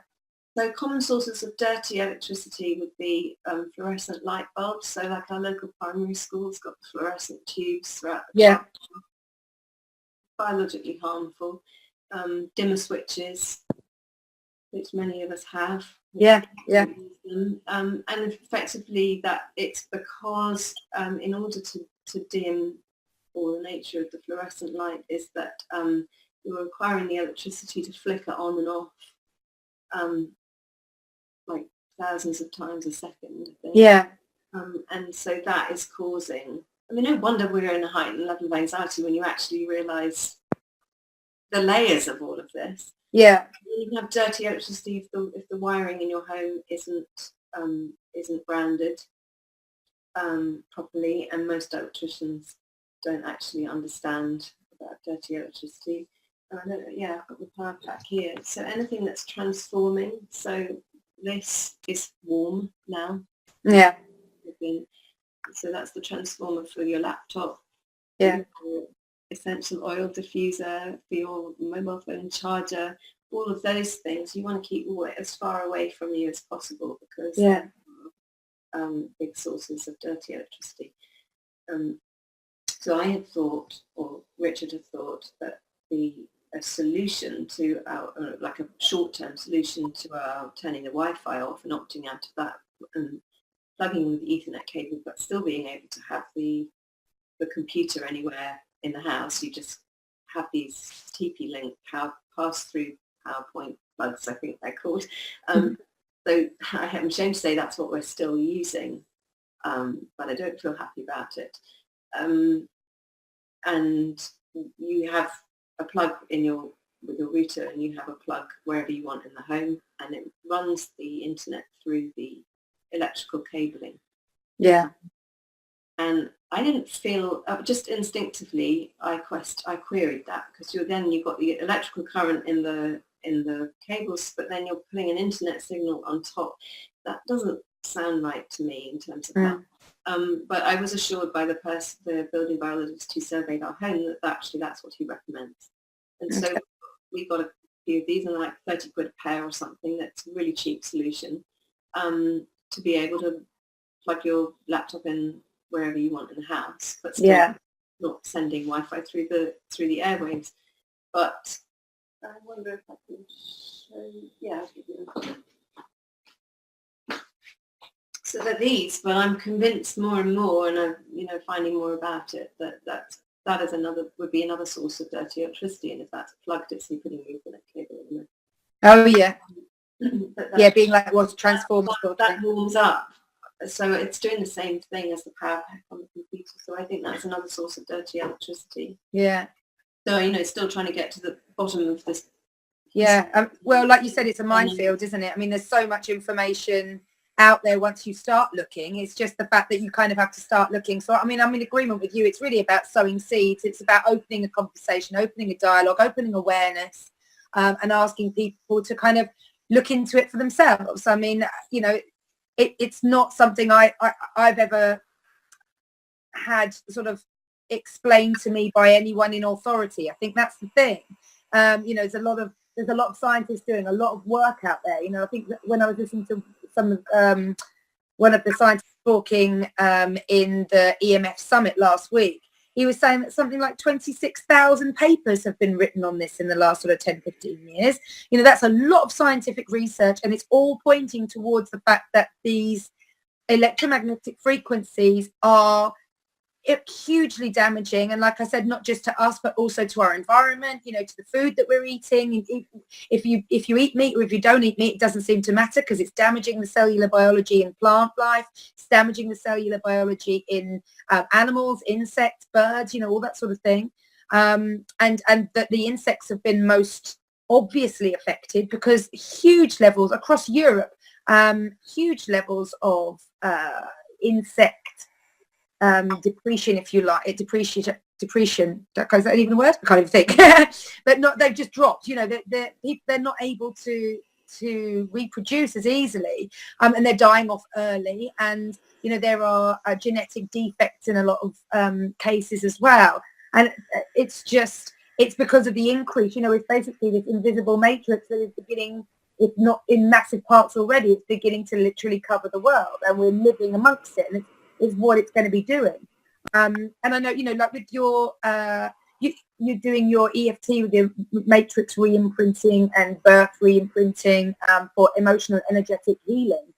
So common sources of dirty electricity would be fluorescent light bulbs. So like our local primary school's got fluorescent tubes throughout the classroom. Biologically harmful. Dimmer switches, which many of us have. Yeah. And effectively that it's because in order to dim, or the nature of the fluorescent light is that you're requiring the electricity to flicker on and off like thousands of times a second, I think. Yeah. And so that is causing, I mean, no wonder we're in a heightened level of anxiety when you actually realise the layers of all of this. Yeah. You can have dirty electricity if the wiring in your home isn't grounded properly, and most electricians don't actually understand about dirty electricity. And I've got the power pack here. So anything that's transforming, so this is warm now. Yeah. So that's the transformer for your laptop. Yeah. Essential oil diffuser for your mobile phone charger. All of those things you want to keep as far away from you as possible, because they're big sources of dirty electricity. So I had thought, or Richard had thought, that a solution to our, like a short-term solution to our turning the Wi-Fi off and opting out of that and plugging with the Ethernet cable, but still being able to have the computer anywhere in the house. You just have these TP-Link pass-through PowerPoint plugs, I think they're called. So I'm ashamed to say that's what we're still using, but I don't feel happy about it. And you have a plug with your router, and you have a plug wherever you want in the home, and it runs the internet through the electrical cabling. Yeah. And I didn't feel, just instinctively, I queried that, because you've got the electrical current in the cables, but then you're putting an internet signal on top. That doesn't sound right to me in terms of health. But I was assured by the building biologist who surveyed our home that actually that's what he recommends. And so we got a few of these, and like 30 quid a pair or something. That's a really cheap solution to be able to plug your laptop in wherever you want in the house, but still not sending Wi-Fi through the airwaves. But I wonder if I can show you. Yeah, I'll give you a... So they're these, but I'm convinced more and more, and I'm finding more about it, that is would be another source of dirty electricity, and if that's plugged, it's putting the Ethernet cable in there. Oh yeah, yeah, being like what's transformed. That warms up, so it's doing the same thing as the power pack on the computer. So I think that's another source of dirty electricity. Yeah. So still trying to get to the bottom of this. Yeah. Well, like you said, it's a minefield, isn't it? I mean, there's so much information out there once you start looking. It's just the fact that you kind of have to start looking. So I mean, I'm in agreement with you. It's really about sowing seeds. It's about opening a conversation, opening a dialogue, opening awareness, and asking people to kind of look into it for themselves. I mean, it's not something I've ever had sort of explained to me by anyone in authority. I think that's the thing. There's a lot of scientists doing a lot of work out there. I think that when I was listening to one of the scientists talking in the EMF summit last week, he was saying that something like 26,000 papers have been written on this in the last sort of 10, 15 years. That's a lot of scientific research, and it's all pointing towards the fact that these electromagnetic frequencies are hugely damaging, and like I said, not just to us but also to our environment, to the food that we're eating. If you eat meat or if you don't eat meat, it doesn't seem to matter, because it's damaging the cellular biology in plant life, it's damaging the cellular biology in animals, insects, birds, all that sort of thing. And that the insects have been most obviously affected, because huge levels across Europe, huge levels of insect depreciation, if you like, depreciation. That goes, that even a word? I can't even think. But they've just dropped. They're not able to reproduce as easily, and they're dying off early. And there are genetic defects in a lot of cases as well. And it's because of the increase. It's basically this invisible matrix that is beginning, if not in massive parts already, it's beginning to literally cover the world, and we're living amongst it. And is what it's going to be doing. And I know, like with your, you're doing your EFT with your matrix re-imprinting and birth re-imprinting for emotional energetic healing.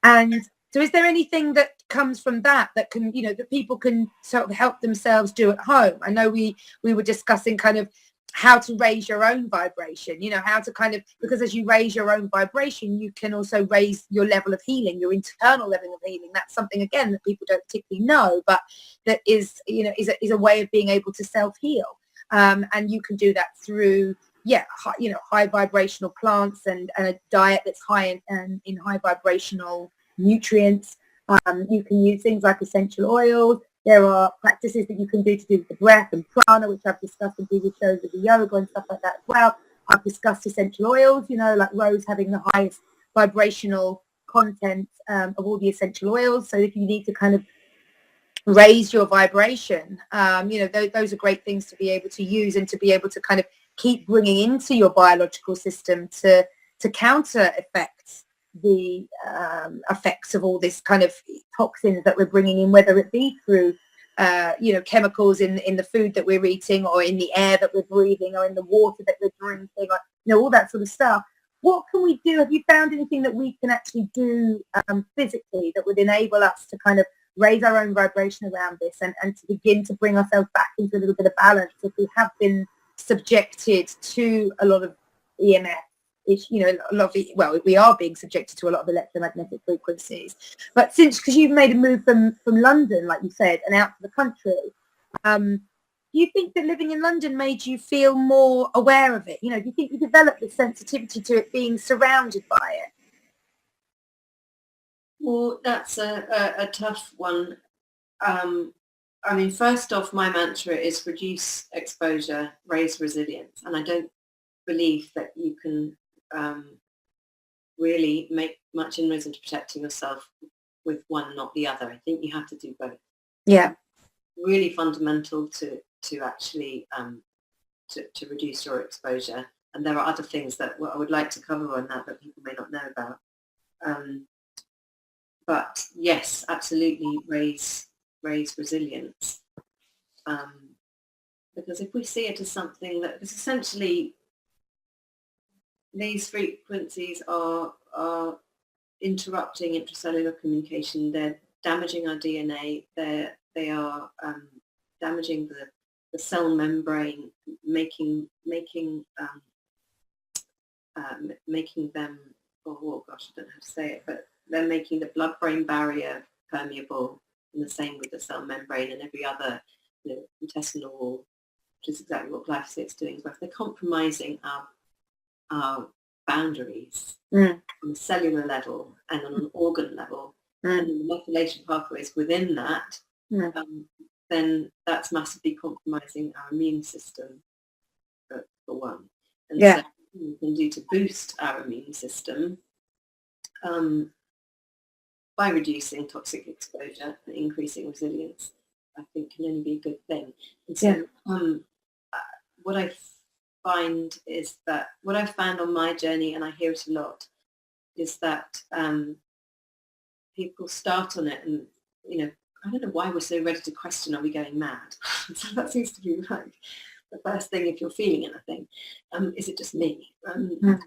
And so is there anything that comes from that can, that people can sort of help themselves do at home? I know we were discussing kind of how to raise your own vibration, how to kind of, because as you raise your own vibration, you can also raise your level of healing, your internal level of healing. That's something, again, that people don't particularly know, but that is, is a way of being able to self-heal. And you can do that through, high vibrational plants and a diet that's high in high vibrational nutrients. You can use things like essential oils. There are practices that you can do to do with the breath and prana, which I've discussed in previous shows with the yoga and stuff like that as well. I've discussed essential oils, like rose having the highest vibrational content of all the essential oils. So if you need to kind of raise your vibration, those are great things to be able to use and to be able to kind of keep bringing into your biological system to counter the effects of all this kind of toxins that we're bringing in, whether it be through chemicals in the food that we're eating, or in the air that we're breathing, or in the water that we're drinking, or all that sort of stuff. What can we do? Have you found anything that we can actually do physically that would enable us to kind of raise our own vibration around this and to begin to bring ourselves back into a little bit of balance if we have been subjected to a lot of EMF? We are being subjected to a lot of electromagnetic frequencies, but because you've made a move from London, like you said, and out to the country, do you think that living in London made you feel more aware of it? Do you think you developed the sensitivity to it being surrounded by it? Well, that's a tough one. I mean, first off, my mantra is reduce exposure, raise resilience. And I don't believe that you can really make much inroads into protecting yourself with one, not the other. I think you have to do both. Yeah. Really fundamental to actually to reduce your exposure. And there are other things that I would like to cover on that people may not know about. But yes, absolutely raise resilience. Because if we see it as something that is essentially, these frequencies are interrupting intracellular communication. They're damaging our DNA. They are damaging the cell membrane, making them, oh gosh, I don't know how to say it, but they're making the blood-brain barrier permeable, and the same with the cell membrane and every other, intestinal wall, which is exactly what glyphosate's doing. But if they're compromising our boundaries on a cellular level and on an organ level, and the methylation pathways within that, then that's massively compromising our immune system, for one. And so what we can do to boost our immune system by reducing toxic exposure and increasing resilience, I think can only be a good thing. And so what I find is that what I've found on my journey, and I hear it a lot, is that people start on it and, I don't know why we're so ready to question, are we going mad? So that seems to be like the first thing if you're feeling anything. Is it just me? And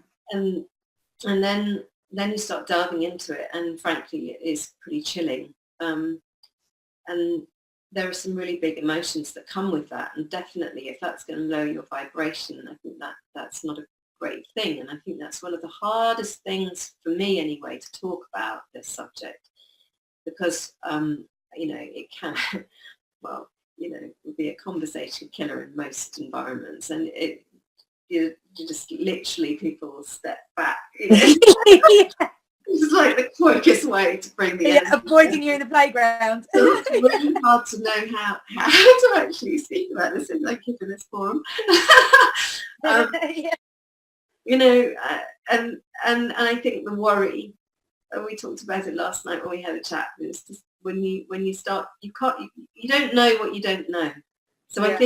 then you start delving into it, and frankly it is pretty chilling. And there are some really big emotions that come with that, and definitely if that's going to lower your vibration, I think that's not a great thing. And I think that's one of the hardest things for me anyway to talk about this subject, because it can be a conversation killer in most environments, and you just literally people will step back. It's like the quickest way to bring the avoiding you in the playground. So it's really hard to know how to actually speak about this in this forum. And I think the worry, and we talked about it last night when we had a chat, is just when you start, you don't know what you don't know. So I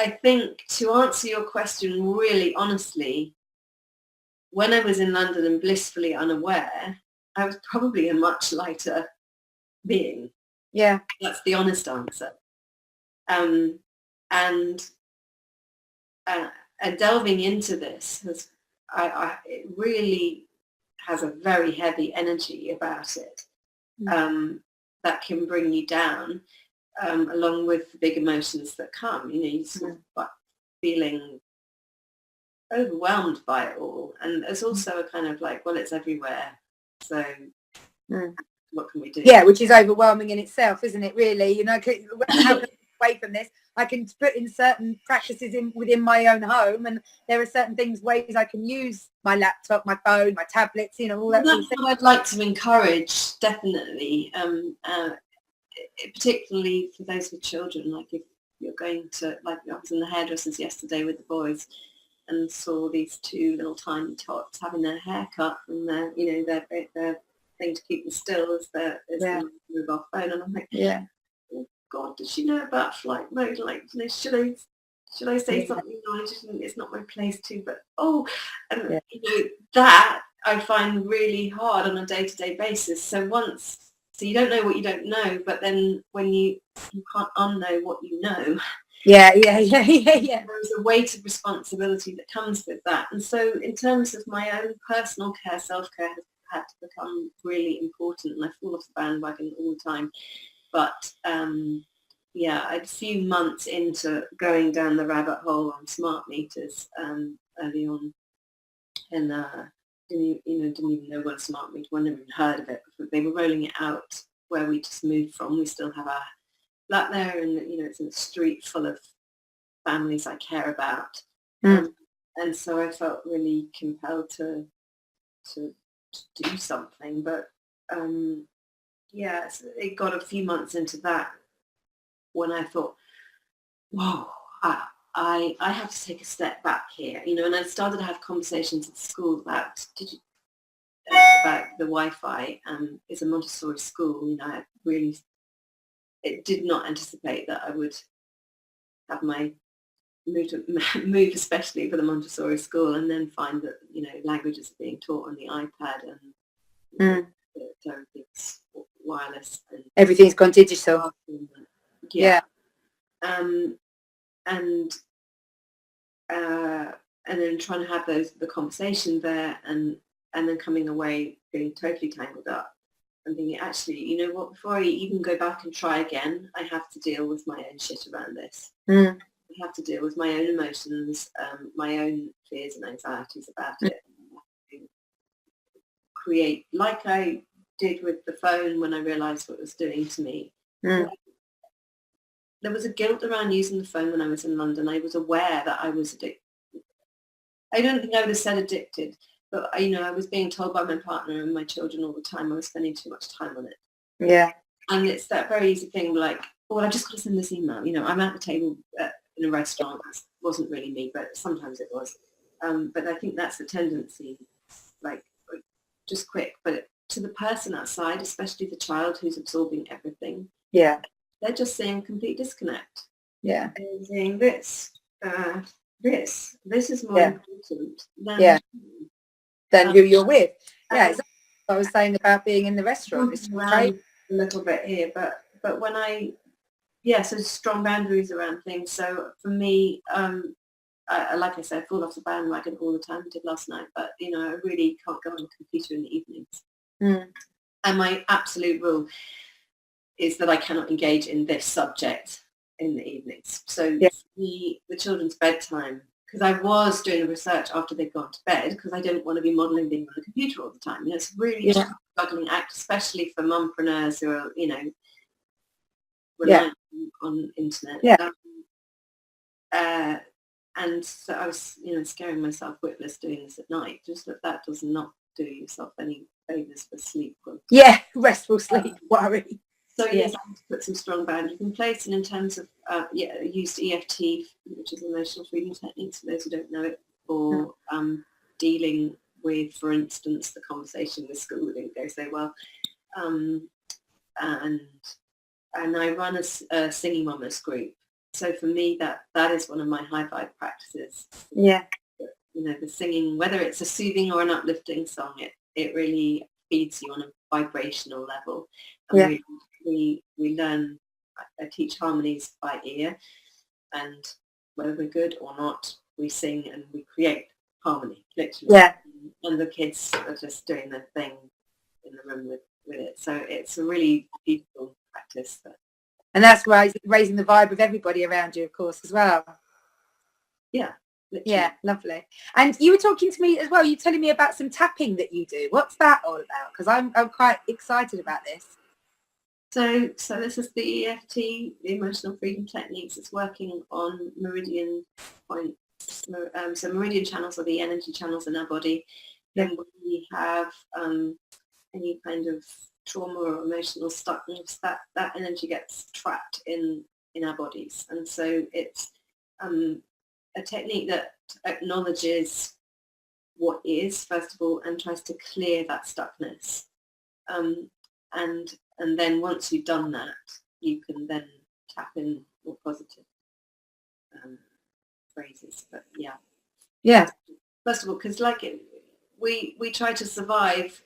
think to answer your question really honestly, when I was in London and blissfully unaware, I was probably a much lighter being. Yeah. That's the honest answer. And delving into this it really has a very heavy energy about it, that can bring you down, along with the big emotions that come. You sort of feeling overwhelmed by it all, and there's also a kind of like, well, it's everywhere, so what can we do? Yeah, which is overwhelming in itself, isn't it, really? How can I get away from this? I can put in certain practices within my own home, and there are certain ways I can use my laptop, my phone, my tablets, all that. That's what I'd like to encourage, definitely, particularly for those with children. Like if you're going to, like I was in the hairdressers yesterday with the boys, and saw these two little tiny tots having their hair cut, and their thing to keep them still is their mobile phone, and I'm like, oh God, does she know about flight mode? Like, should I say something? No, it's not my place to, but that I find really hard on a day-to-day basis. So you don't know what you don't know, but then when you can't unknow what you know. Yeah. There's a weight of responsibility that comes with that. And so in terms of my own personal care, self-care has had to become really important, and I fall off the bandwagon all the time. But a few months into going down the rabbit hole on smart meters early on, and didn't even know what a smart meter, I never even heard of it. They were rolling it out where we just moved from. We still have our flat there, and it's in a street full of families I care about, and so I felt really compelled to do something. But yes, it got a few months into that when I thought, whoa, I have to take a step back here, you know, and I started to have conversations at school about, about the Wi-Fi. It's a Montessori school, you know, it did not anticipate that I would have my move especially for the Montessori school, and then find that, you know, languages are being taught on the iPad, and everything's wireless and everything's gone digital. Yeah. And then trying to have the conversation there, and then coming away being totally tangled up and thinking, actually, you know what, before I even go back and try again, I have to deal with my own shit around this. I have to deal with my own emotions, my own fears and anxieties about it. Create, like I did with the phone when I realised what it was doing to me. There was a guilt around using the phone when I was in London. I was aware that I was addicted. I don't think I would have said addicted, but you know, I was being told by my partner and my children all the time I was spending too much time on it. Yeah. And it's that very easy thing, like, well, I just got to send this email. You know, I'm at the table in a restaurant. It wasn't really me, but sometimes it was. But I think that's the tendency, like, just quick. But to the person outside, especially the child who's absorbing everything, they're just seeing complete disconnect. Yeah. And saying this is more important than who you're with. Yeah, exactly what I was saying about being in the restaurant. It's right a little bit here, but when so strong boundaries around things. So for me, like I said, I fall off the bandwagon all the time. I did last night, but you know, I really can't go on the computer in the evenings. And my absolute rule is that I cannot engage in this subject in the evenings. So the children's bedtime, because I was doing the research after they'd gone to bed, because I don't want to be modelling being on the computer all the time. You know, it's really a struggling act, especially for mumpreneurs who are, you know, relying on internet. And so I was, you know, scaring myself witless doing this at night. Just that does not do yourself any favours for sleep. Restful sleep worry. So yes, I have to put some strong boundaries in place. And in terms of, I used EFT, which is emotional freedom techniques, for those who don't know it, for dealing with, for instance, the conversation with school that didn't go so well. And I run a singing mamas group. So for me, that is one of my high vibe practices. Yeah. You know, the singing, whether it's a soothing or an uplifting song, it really feeds you on a vibrational level. And we learn, I teach harmonies by ear, and whether we're good or not, we sing and we create harmony, literally. Yeah. And the kids are just doing their thing in the room with it. So it's a really beautiful practice. And that's raising the vibe of everybody around you, of course, as well. Yeah. Literally. Yeah, lovely. And you were talking to me as well. You're telling me about some tapping that you do. What's that all about? Because I'm quite excited about this. So this is the EFT, the emotional freedom techniques. It's working on meridian points. So meridian channels are the energy channels in our body. And when we have any kind of trauma or emotional stuckness, that energy gets trapped in our bodies. And so it's a technique that acknowledges what is, first of all, and tries to clear that stuckness. And then once you've done that, you can then tap in more positive phrases. But first of all, because we try to survive,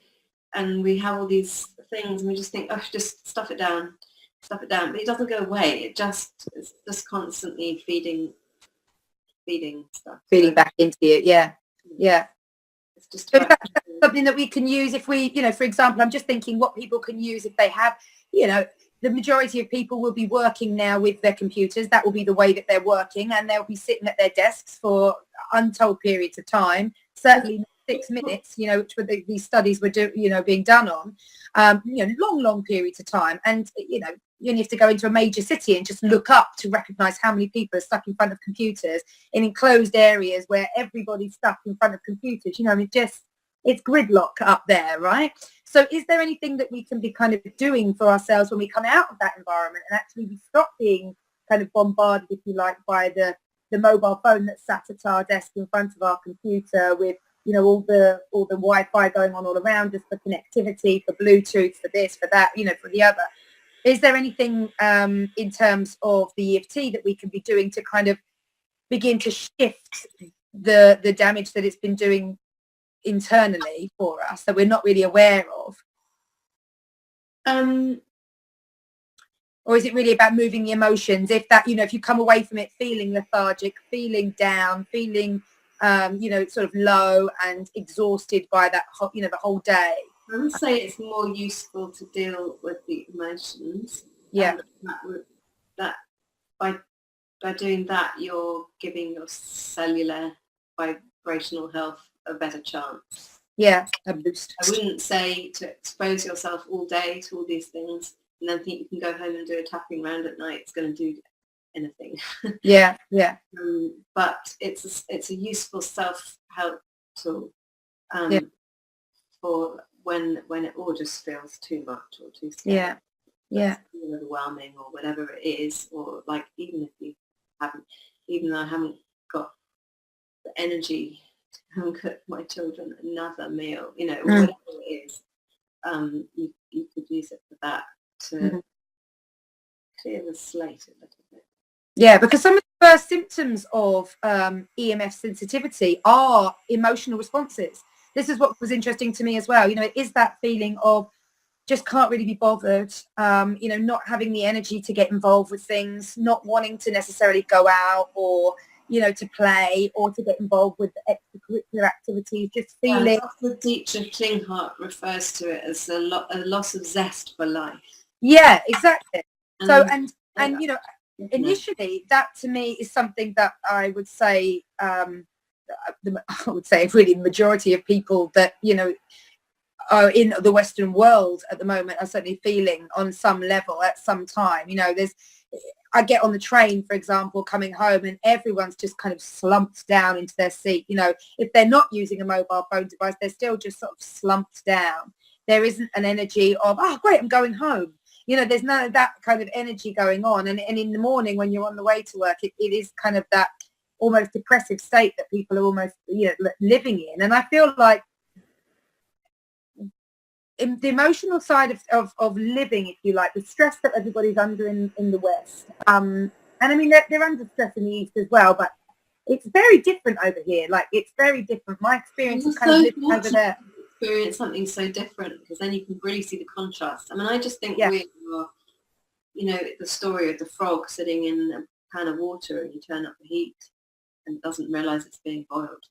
and we have all these things, and we just think, just stuff it down, but it doesn't go away. It's just constantly feeding stuff. Feeding back into you. Yeah. It's just something that we can use if we, you know, for example, I'm just thinking what people can use if they have, you know, the majority of people will be working now with their computers. That will be the way that they're working, and they'll be sitting at their desks for untold periods of time, certainly 6 minutes, you know, which were these studies were being done on, you know, long periods of time. And, you know, you only have to go into a major city and just look up to recognize how many people are stuck in front of computers in enclosed areas where everybody's stuck in front of computers. You know, I mean, just it's gridlock up there, right? So is there anything that we can be kind of doing for ourselves when we come out of that environment and actually we stop being kind of bombarded, if you like, by the mobile phone that's sat at our desk in front of our computer with, you know, all the Wi-Fi going on all around us for connectivity, for Bluetooth, for this, for that, you know, for the other. Is there anything in terms of the EFT that we can be doing to kind of begin to shift the damage that it's been doing internally for us that we're not really aware of? Or is it really about moving the emotions? If that, you know, if you come away from it feeling lethargic, feeling down, feeling, you know, sort of low and exhausted by that, you know, the whole day. I would say it's more useful to deal with the emotions. Yeah. That by doing that, you're giving your cellular vibrational health a better chance. Yeah, a boost. I wouldn't say to expose yourself all day to all these things and then think you can go home and do a tapping round at night. It's going to do anything. Yeah. But it's a useful self-help tool for when it all just feels too much or too scary. Yeah. Overwhelming or whatever it is, or like even though I haven't got the energy to cook my children another meal, you know, whatever it is, you could use it for that to clear the slate a little bit. Yeah, because some of the first symptoms of EMF sensitivity are emotional responses. This is what was interesting to me as well. You know, it is that feeling of just can't really be bothered, you know, not having the energy to get involved with things, not wanting to necessarily go out or, you know, to play or to get involved with extracurricular activities, just feeling. The Dietrich Klinghardt refers to it as a loss of zest for life. Yeah, exactly. So, and you know, initially that to me is something that I would say, really the majority of people that, you know, are in the Western world at the moment are certainly feeling on some level at some time. You know, I get on the train, for example, coming home and everyone's just kind of slumped down into their seat. You know, if they're not using a mobile phone device, they're still just sort of slumped down. There isn't an energy of, oh, great, I'm going home. You know, there's none of that kind of energy going on. And in the morning when you're on the way to work, it is kind of that almost depressive state that people are almost, you know, living in. And I feel like in the emotional side of living, if you like, the stress that everybody's under in the West, and I mean they're under stress in the East as well, but it's very different over here. Like, it's very different. My experience is kind of living over there. Experience something so different, because then you can really see the contrast. I mean, I just think we are, you know, the story of the frog sitting in a pan of water and you turn up the heat and doesn't realize it's being boiled.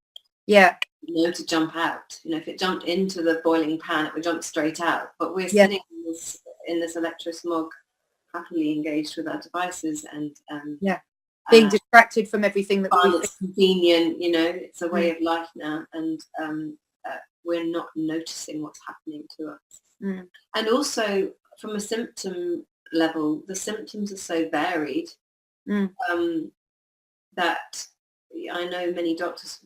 Yeah. You know, to jump out. You know, if it jumped into the boiling pan, it would jump straight out. But we're sitting in this electrosmog, happily engaged with our devices and being distracted from everything that it's convenient. You know, it's a way of life now, and we're not noticing what's happening to us. And also, from a symptom level, the symptoms are so varied that I know many doctors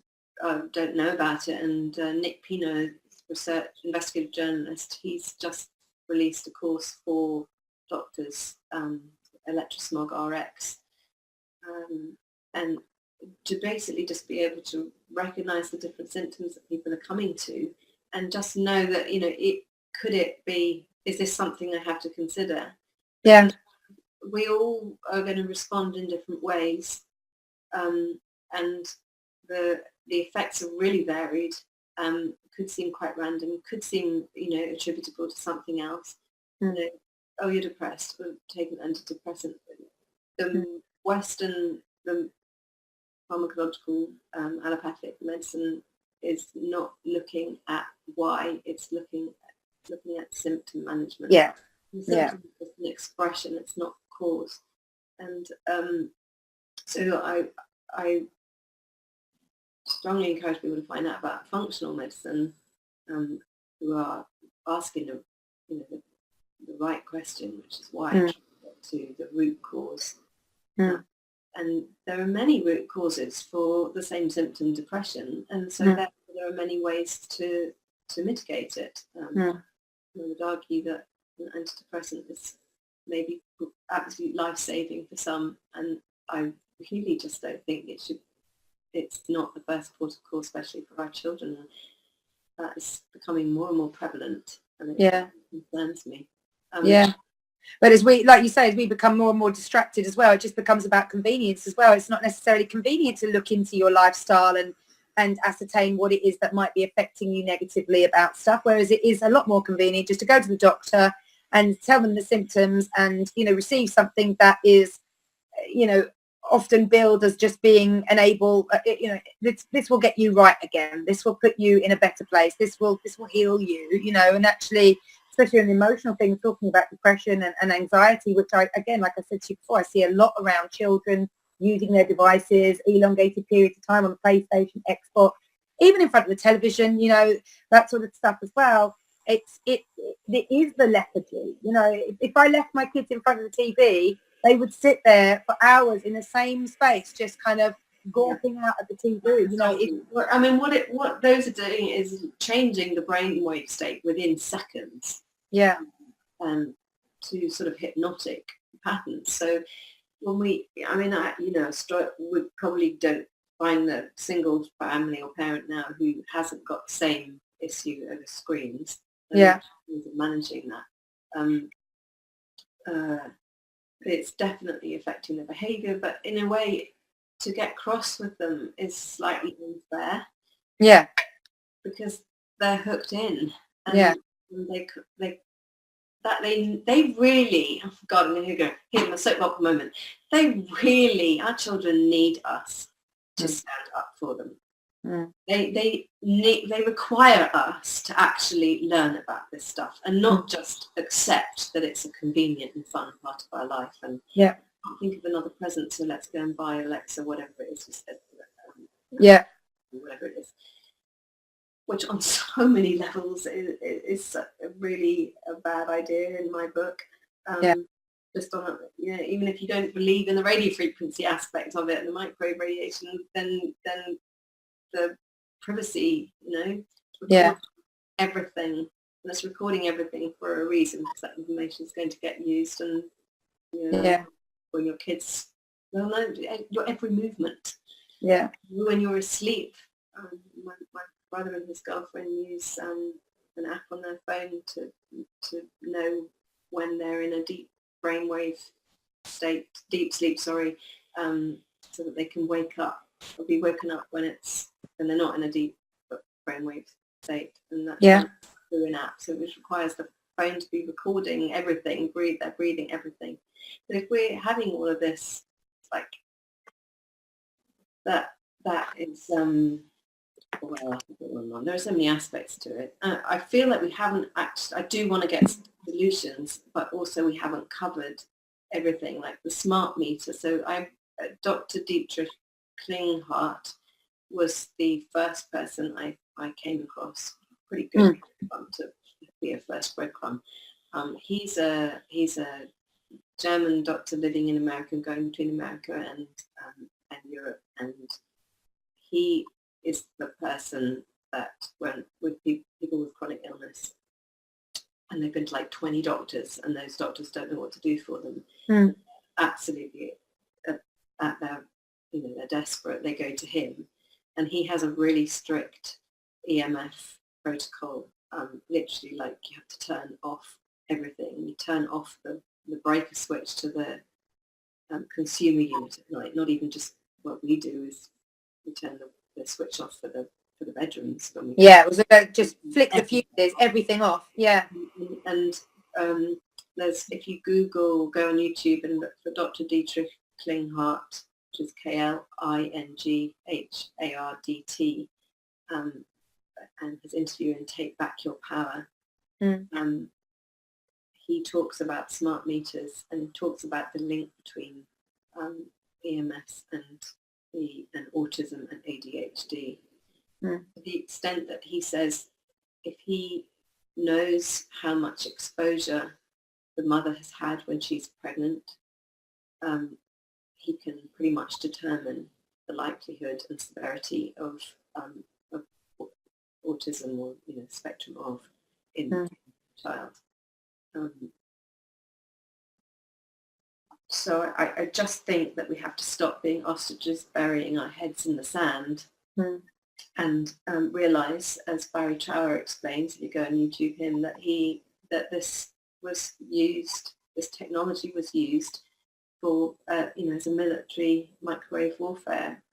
don't know about it, and Nick Pino, investigative journalist, he's just released a course for doctors, Electrosmog RX, and to basically just be able to recognize the different symptoms that people are coming to, and just know that, you know, is this something I have to consider? Yeah. We all are going to respond in different ways, and the effects are really varied. Could seem quite random, could seem, you know, attributable to something else. You know, oh, you're depressed, we'll take an antidepressant. The Western, the pharmacological allopathic medicine is not looking at why, it's looking at symptom management. Yeah. Symptom is an expression, it's not cause. And so I strongly encourage people to find out about functional medicine, who are asking the right question, which is why get to the root cause. And there are many root causes for the same symptom, depression, and so therefore there are many ways to to mitigate it. I would argue that an antidepressant is maybe absolutely life-saving for some, and I really just don't think it's not the first port of call, especially for our children. That is becoming more and more prevalent, and it concerns me. But as we, like you say, as we become more and more distracted as well, it just becomes about convenience as well. It's not necessarily convenient to look into your lifestyle and ascertain what it is that might be affecting you negatively about stuff, whereas it is a lot more convenient just to go to the doctor and tell them the symptoms and, receive something that is, often billed as just being this will get you right again. This will put you in a better place. This will heal you, and actually, especially in the emotional things, talking about depression and anxiety, which like I said to you before, I see a lot around children using their devices, elongated periods of time on the PlayStation, Xbox, even in front of the television, that sort of stuff as well. It is the lethargy. If I left my kids in front of the TV, they would sit there for hours in the same space, just kind of gawping out at the TV. What those are doing is changing the brainwave state within seconds. Yeah. To sort of hypnotic patterns. So when we probably don't find the single family or parent now who hasn't got the same issue over screens. Managing that. It's definitely affecting their behaviour, but in a way, to get cross with them is slightly unfair. Yeah. Because they're hooked in. And they really, oh God, I'm going to go hit my soapbox moment. Our children need us to stand up for them. They require us to actually learn about this stuff and not just accept that it's a convenient and fun part of our life. And think of another present, so let's go and buy Alexa, whatever it is, whatever it is. Which on so many levels is really a bad idea in my book. Just on, even if you don't believe in the radio frequency aspect of it and the microwave radiation, then the privacy, everything, and it's recording everything for a reason, because that information is going to get used, and when your kids, they'll know your every movement. Yeah. When you're asleep, my brother and his girlfriend use an app on their phone to know when they're in a deep brainwave state, deep sleep, so that they can wake up or be woken up when they're not in a deep brainwave state, and that's through an app. So which requires the phone to be recording everything, they're breathing everything. But if we're having all of this, like that is there are so many aspects to it. I feel like we haven't actually, I do want to get solutions, but also we haven't covered everything, like the smart meter. So Dr. Dietrich Klinghardt was the first person I came across. Pretty good to be a first breadcrumb. He's a German doctor living in America, going between America and Europe, and he is the person that went with people with chronic illness, and they've been to like 20 doctors, and those doctors don't know what to do for them. Absolutely, at their, they're desperate. They go to him, and he has a really strict EMF protocol. Literally, like, you have to turn off everything. You turn off the breaker switch to the consumer unit at night. Not even just what we do is we turn the switch off for the bedrooms. When it was about just flick the fuses, everything off. And there's, if you go on YouTube and look for Dr. Dietrich Klinghardt, which is Klinghardt, and his interview in Take Back Your Power, he talks about smart meters and talks about the link between EMS and autism and ADHD. To the extent that he says if he knows how much exposure the mother has had when she's pregnant, he can pretty much determine the likelihood and severity of autism or spectrum of in a child. So I just think that we have to stop being ostriches burying our heads in the sand and realise, as Barry Trower explains, if you go on YouTube him, that this was used, this technology was used for, as a military microwave warfare.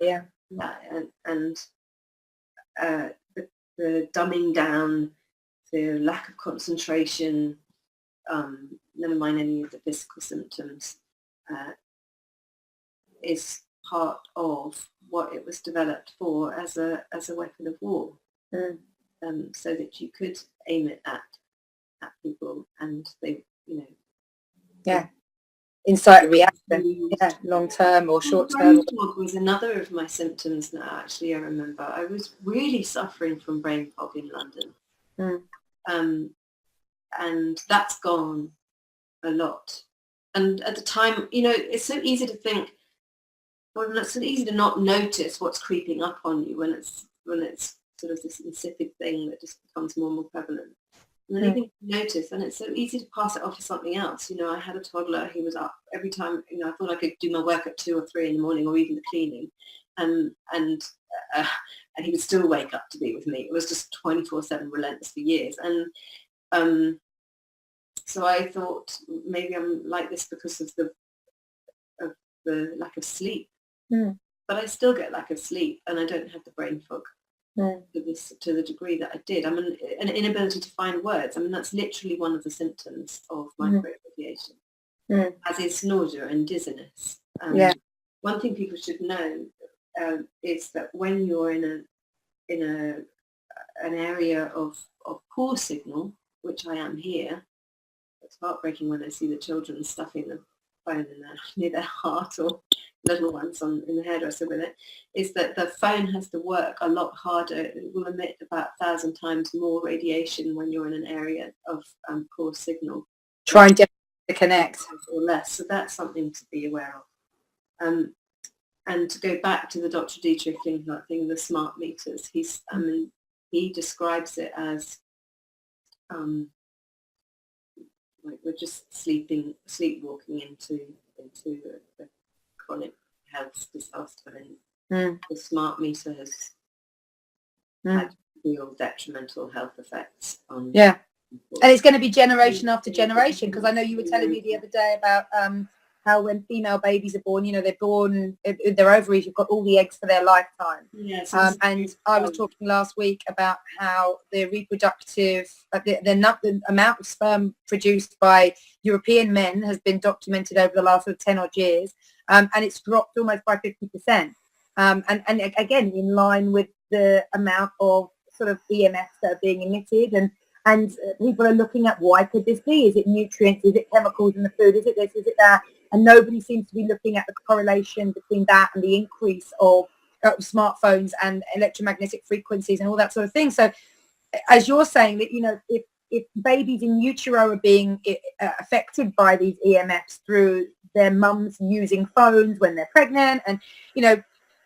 Yeah. And the dumbing down, the lack of concentration, never mind any of the physical symptoms, is part of what it was developed for as a weapon of war, so that you could aim it at people and they, incite a reaction, long term or short term. Brain fog was another of my symptoms now, actually. I remember I was really suffering from brain fog in London. And that's gone a lot. And at the time, it's so easy to think, well, it's so easy to not notice what's creeping up on you when it's sort of this insipid thing that just becomes more and more prevalent. And then you notice, and it's so easy to pass it off to something else. I had a toddler who was up every time. I thought I could do my work at 2 or 3 in the morning, or even the cleaning, and he would still wake up to be with me. It was just 24/7, relentless for years. And so I thought maybe I'm like this because of the lack of sleep. But I still get lack of sleep, and I don't have the brain fog to the degree that I did. I mean, an inability to find words. I mean, that's literally one of the symptoms of microwave radiation, as is nausea and dizziness. One thing people should know is that when you're in an area of poor signal, which I am here, it's heartbreaking when I see the children stuffing the phone near their heart, or little ones in the hairdresser with it, is that the phone has to work a lot harder. It will emit about 1,000 times more radiation when you're in an area of poor signal. Trying to connect. Or less. So that's something to be aware of. And to go back to the Dr. Dietrich thing, the smart meters, he describes it as like we're just sleepwalking into a chronic health disaster, and the smart meter has had real detrimental health effects on and it's going to be generation after generation, because I know you were telling me the other day about how when female babies are born, they're born, their ovaries, you've got all the eggs for their lifetime. And I was talking last week about how the reproductive, the amount of sperm produced by European men has been documented over the last 10 odd years, and it's dropped almost by 50%. And again, in line with the amount of sort of EMFs that are being emitted, and people are looking at, why could this be? Is it nutrients? Is it chemicals in the food? Is it this? Is it that? And nobody seems to be looking at the correlation between that and the increase of smartphones and electromagnetic frequencies and all that sort of thing. So as you're saying, that, if babies in utero are being affected by these EMFs through their mums using phones when they're pregnant, and,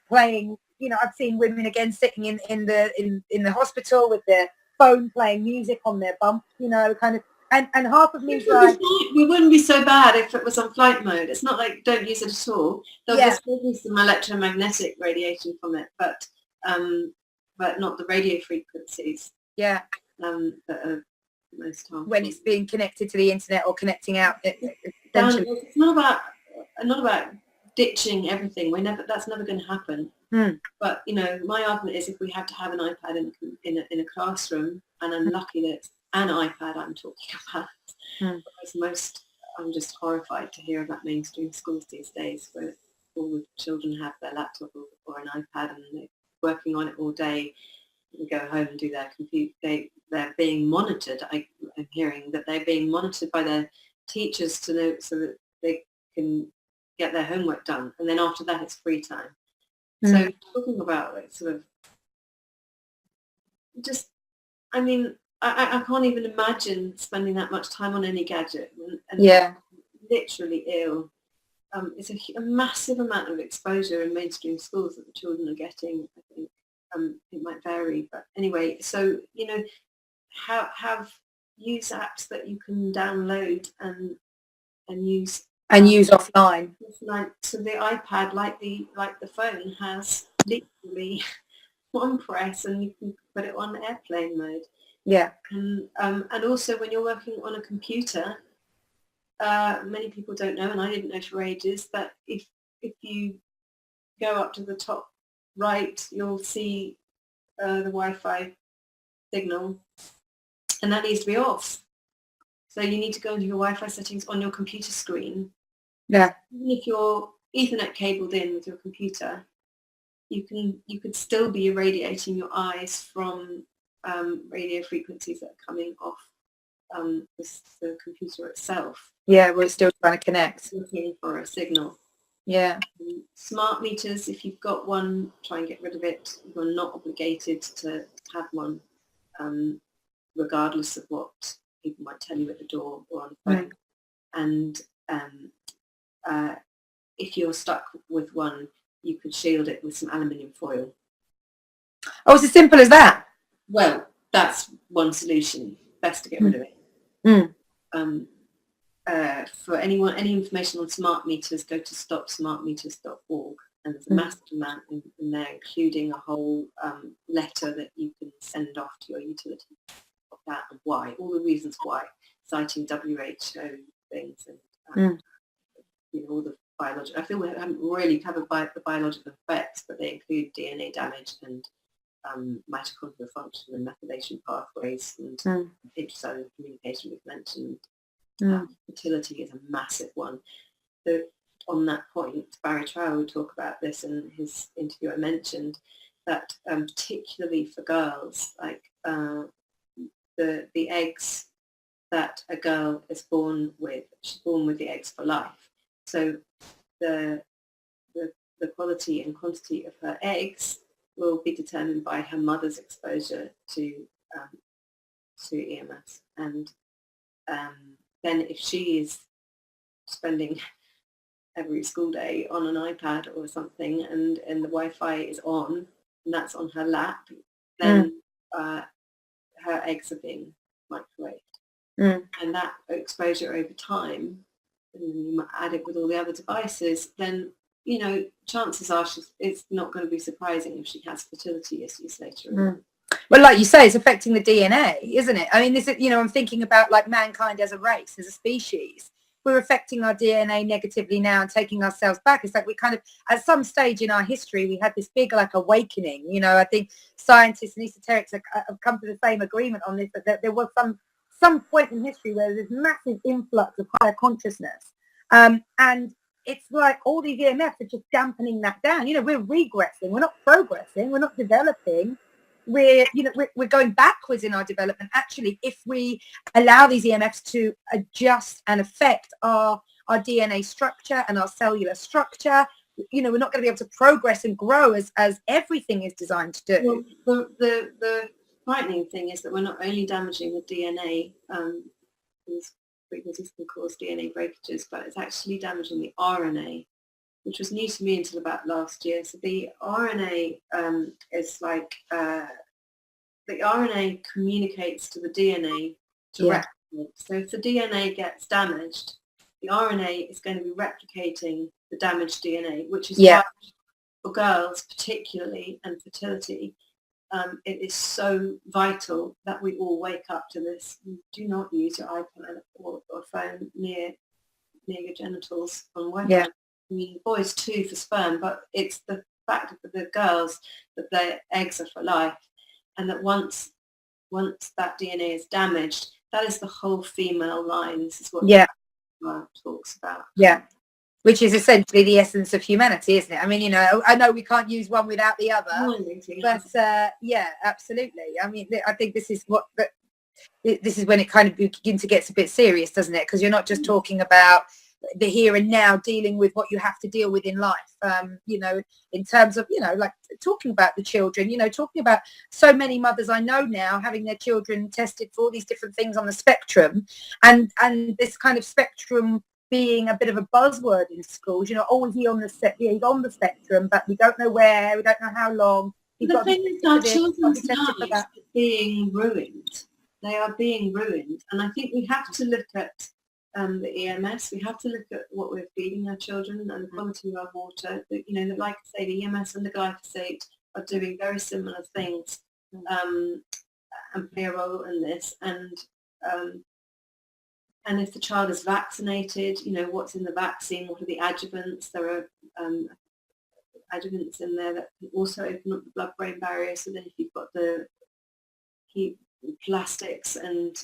playing, I've seen women again sitting in the hospital with their phone playing music on their bump, kind of, and half of me is like, we wouldn't be so bad if it was on flight mode. It's not like don't use it at all. There'll be some electromagnetic radiation from it, but not the radio frequencies. That are most harmful when it's being connected to the internet or connecting out. It's not about ditching everything. That's never going to happen. But my argument is, if we have to have an iPad in a classroom, and I'm lucky that it's an iPad I'm talking about, because I'm just horrified to hear about mainstream schools these days where all the children have their laptop or an iPad and they're working on it all day and go home and do their they're being monitored. I'm hearing that they're being monitored by their teachers to know, so that they can get their homework done, and then after that it's free time. So talking about sort of just, I mean, I can't even imagine spending that much time on any gadget, and literally ill. It's a massive amount of exposure in mainstream schools that the children are getting, I think. it might vary, but anyway, so, you know, use apps that you can download and use offline. Like, so the iPad, like the phone, has literally one press and you can put it on airplane mode. Yeah. And also when you're working on a computer, many people don't know, and I didn't know for ages, that if you go up to the top right, you'll see the Wi-Fi signal, and that needs to be off. So you need to go into your Wi-Fi settings on your computer screen. Yeah. Even if you're Ethernet cabled in with your computer, you could still be irradiating your eyes from radio frequencies that are coming off the computer itself. Yeah, we're still trying to connect. Looking for a signal. Yeah. Smart meters, if you've got one, try and get rid of it. You're not obligated to have one, regardless of what people might tell you at the door or on the phone. And if you're stuck with one, you could shield it with some aluminium foil. Oh, it's as simple as that? Well, that's one solution. Best to get rid of it. For anyone, any information on smart meters, go to stopsmartmeters.org, and there's a massive amount in there, including a whole letter that you can send off to your utility of that and why, all the reasons why, citing WHO things and you know, all the biological. I feel we haven't really covered the biological effects, but they include DNA damage and mitochondrial function and methylation pathways and intracellular communication we've mentioned. Fertility is a massive one. So on that point, Barry Trower will talk about this in his interview. I mentioned that particularly for girls, like the eggs that a girl is born with, she's born with the eggs for life. So the quality and quantity of her eggs will be determined by her mother's exposure to EMS. And then if she is spending every school day on an iPad or something and the Wi-Fi is on and that's on her lap, then her eggs are being microwaved. And that exposure over time, and you might add it with all the other devices, then, you know, chances are it's not going to be surprising if she has fertility issues later on. Well, like you say, it's affecting the DNA, isn't it? I mean, this is, you know, I'm thinking about like mankind as a race, as a species. We're affecting our DNA negatively now and taking ourselves back. It's like we kind of, at some stage in our history, we had this big like awakening. You know, I think scientists and esoterics have come to the same agreement on this, that there was some point in history where there's massive influx of higher consciousness. And it's like all these EMFs are just dampening that down. You know, we're regressing. We're not progressing. We're not developing. We're going backwards in our development. Actually, if we allow these EMFs to adjust and affect our DNA structure and our cellular structure, you know, we're not going to be able to progress and grow as everything is designed to do. Well, the frightening thing is that we're not only damaging the DNA, these frequencies can cause DNA breakages, but it's actually damaging the RNA, which was new to me until about last year. So the RNA is like, the RNA communicates to the DNA directly. So if the DNA gets damaged, the RNA is going to be replicating the damaged DNA, which is why for girls particularly and fertility, it is so vital that we all wake up to this. Do not use your iPad or phone near your genitals on Wi-Fi. I mean, boys too for sperm, but it's the fact that the girls, that their eggs are for life, and that once that DNA is damaged, that is the whole female line. This is what talks about. Yeah. Which is essentially the essence of humanity, isn't it? I mean, you know, I know we can't use one without the other, but yeah, absolutely. I mean, I think this is when it kind of begins to get a bit serious, doesn't it? Because you're not just talking about the here and now, dealing with what you have to deal with in life, you know, in terms of, you know, like talking about the children, you know, talking about so many mothers I know now having their children tested for all these different things on the spectrum, and this kind of spectrum being a bit of a buzzword in schools, you know, oh, he's on the spectrum, but we don't know where, we don't know how long, The thing is, our children's lives are being ruined. They are being ruined. And I think we have to look at the EMS. We have to look at what we're feeding our children and the quality of our water. Like I say, the EMS and the glyphosate are doing very similar things and play a role in this. And if the child is vaccinated, what's in the vaccine, what are the adjuvants? There are adjuvants in there that can also open up the blood-brain barrier. So then if you've got the plastics and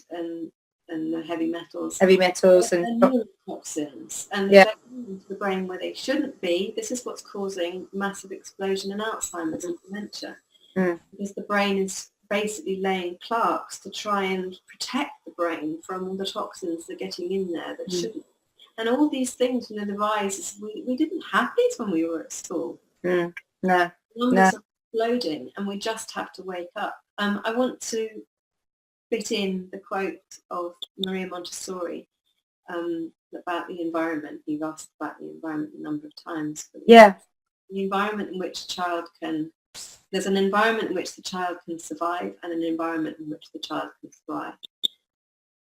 the heavy metals and neurotoxins, and they're going into the brain where they shouldn't be. This is what's causing massive explosion in Alzheimer's and dementia, because the brain is basically laying plaques to try and protect the brain from all the toxins that are getting in there that shouldn't. And all these things, the devices, we didn't have these when we were at school. No. Numbers are exploding, and we just have to wake up. I want to fit in the quote of Maria Montessori about the environment. You've asked about the environment a number of times. Yeah. The environment in which there's an environment in which the child can survive and an environment in which the child can thrive.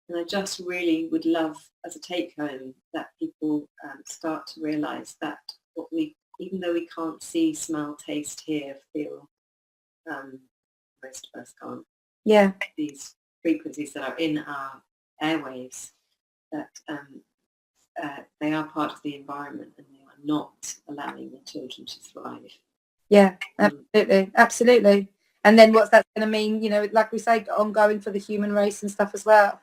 And I just really would love, as a take-home, that people start to realise that even though we can't see, smell, taste, hear, feel, most of us can't. Yeah. These frequencies that are in our airwaves, that they are part of the environment and they are not allowing the children to thrive. Yeah, absolutely. And then what's that going to mean, like we say, ongoing for the human race and stuff as well.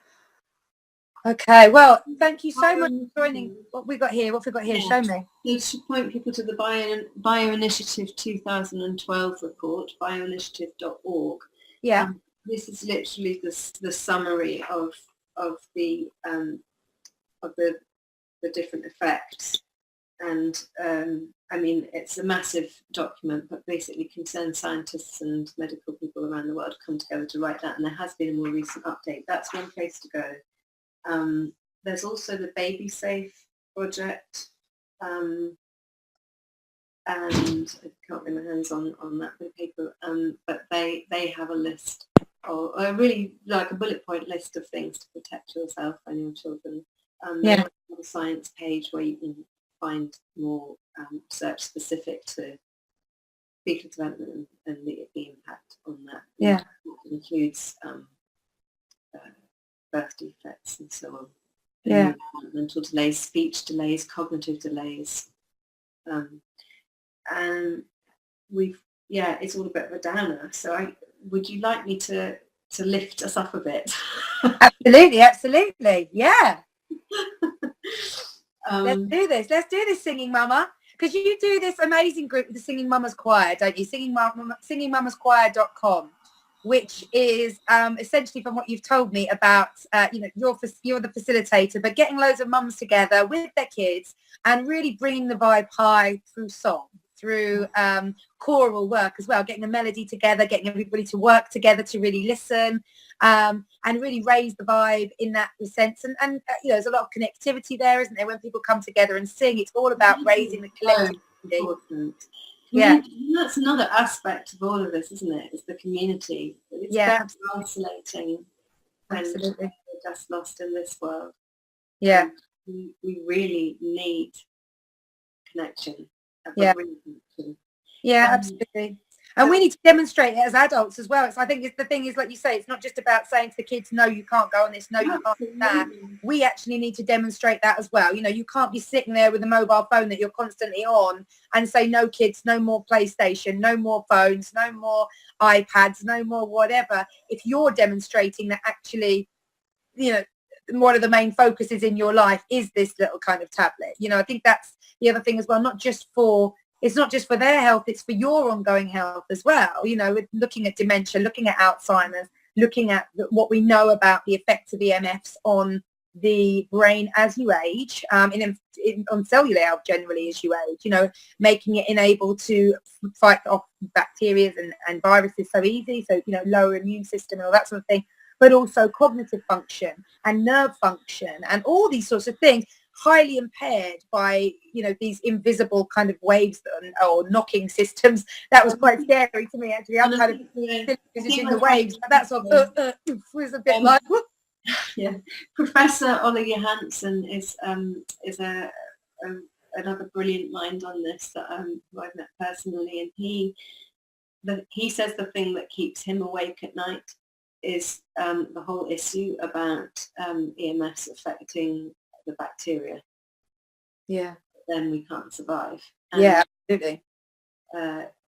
Okay, well, thank you so much for joining. What have we got here? Show me. You should point people to the Bioinitiative 2012 report, bioinitiative.org. Yeah. This is literally the summary of the different effects. And it's a massive document, but basically concerned scientists and medical people around the world come together to write that. And there has been a more recent update. That's one place to go. There's also the Baby Safe project, and I can't get my hands on that bit of paper, but they have a list, or really like a bullet point list of things to protect yourself and your children. They have a science page where you can find more research specific to fetal development and the impact on that. Yeah. It includes birth defects and so on. Yeah. Mental delays, speech delays, cognitive delays. And it's all a bit of a downer. So would you like me to lift us up a bit? Absolutely. Yeah. Let's do this, Singing Mama, because you do this amazing group with the Singing Mamas Choir, don't you? singingmamaschoir.com, which is essentially, from what you've told me about, you're the facilitator, but getting loads of mums together with their kids and really bringing the vibe high through song, through choral work as well, getting the melody together, getting everybody to work together to really listen, and really raise the vibe in that sense. And there's a lot of connectivity there, isn't there? When people come together and sing, it's all about raising the collective. Yeah, that's another aspect of all of this, isn't it? It's the community. It's very isolating. Absolutely. We're just lost in this world. Yeah. We really need connection. Yeah. Yeah, absolutely. And we need to demonstrate it as adults as well. I think the thing is, like you say, it's not just about saying to the kids, no, you can't go on this, no, you can't do that. We actually need to demonstrate that as well. You can't be sitting there with a mobile phone that you're constantly on and say, no kids, no more PlayStation, no more phones, no more iPads, no more whatever. If you're demonstrating that actually, one of the main focuses in your life is this little kind of tablet. I think that's the other thing as well, it's not just for their health, it's for your ongoing health as well. With looking at dementia, looking at Alzheimer's, looking at what we know about the effects of EMFs on the brain as you age, on cellular health generally as you age, making it enabled to fight off bacteria and viruses so easy, so, lower immune system and all that sort of thing, but also cognitive function and nerve function and all these sorts of things highly impaired by, you know, these invisible kind of waves or knocking systems. That was quite scary to me, actually. I'm kind of visiting the waves, but that sort of was a bit like... Yeah, Professor Ola Johansson is another brilliant mind on this that who I've met personally, and he says the thing that keeps him awake at night is the whole issue about EMS affecting the bacteria. Yeah. Then we can't survive. And, yeah, absolutely.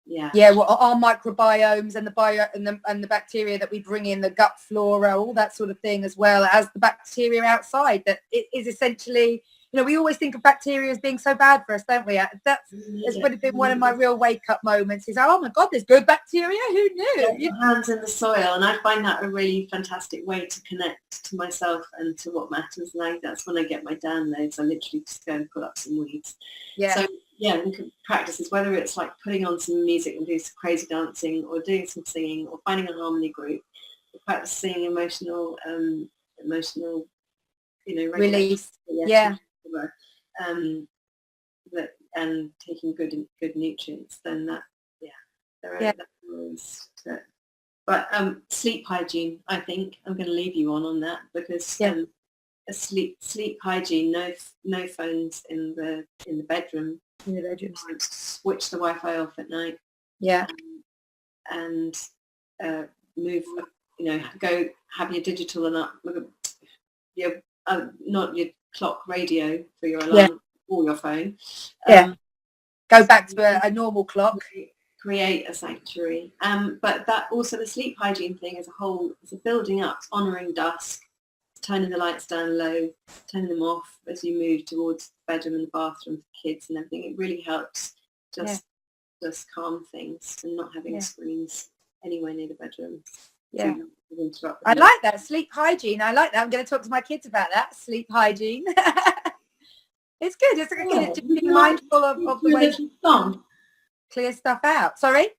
Yeah, well, our microbiomes and the bacteria that we bring in, the gut flora, all that sort of thing, as well as the bacteria outside, that it is essentially, you know, we always think of bacteria as being so bad for us, don't we? That's would have been one of my real wake-up moments, is, oh my God, there's good bacteria, who knew? Your hands in the soil, and I find that a really fantastic way to connect to myself and to what matters. And that's when I get my downloads. I literally just go and pull up some weeds. Yeah. So yeah, we can practice this, whether it's like putting on some music and doing some crazy dancing, or doing some singing, or finding a harmony group, or practicing emotional, you know, release. Yeah. And taking good nutrients. Then that, But sleep hygiene, I think I'm going to leave you on that, because a sleep hygiene, no phones in the bedroom. In the bedroom. Switch the Wi-Fi off at night. Yeah. And move, you know, go have your digital and your not your clock, radio for your alarm or your phone. Go back to a normal clock. Create a sanctuary. But that also, the sleep hygiene thing as a whole, is a building up, honouring dusk, turning the lights down low, turning them off as you move towards the bedroom and the bathroom for kids and everything. It really helps just calm things, and not having screens anywhere near the bedroom. Yeah. I like that. Sleep hygiene. I like that. I'm going to talk to my kids about that. Sleep hygiene. It's good. It's good. Just being mindful of the way you clear stuff out. Sorry?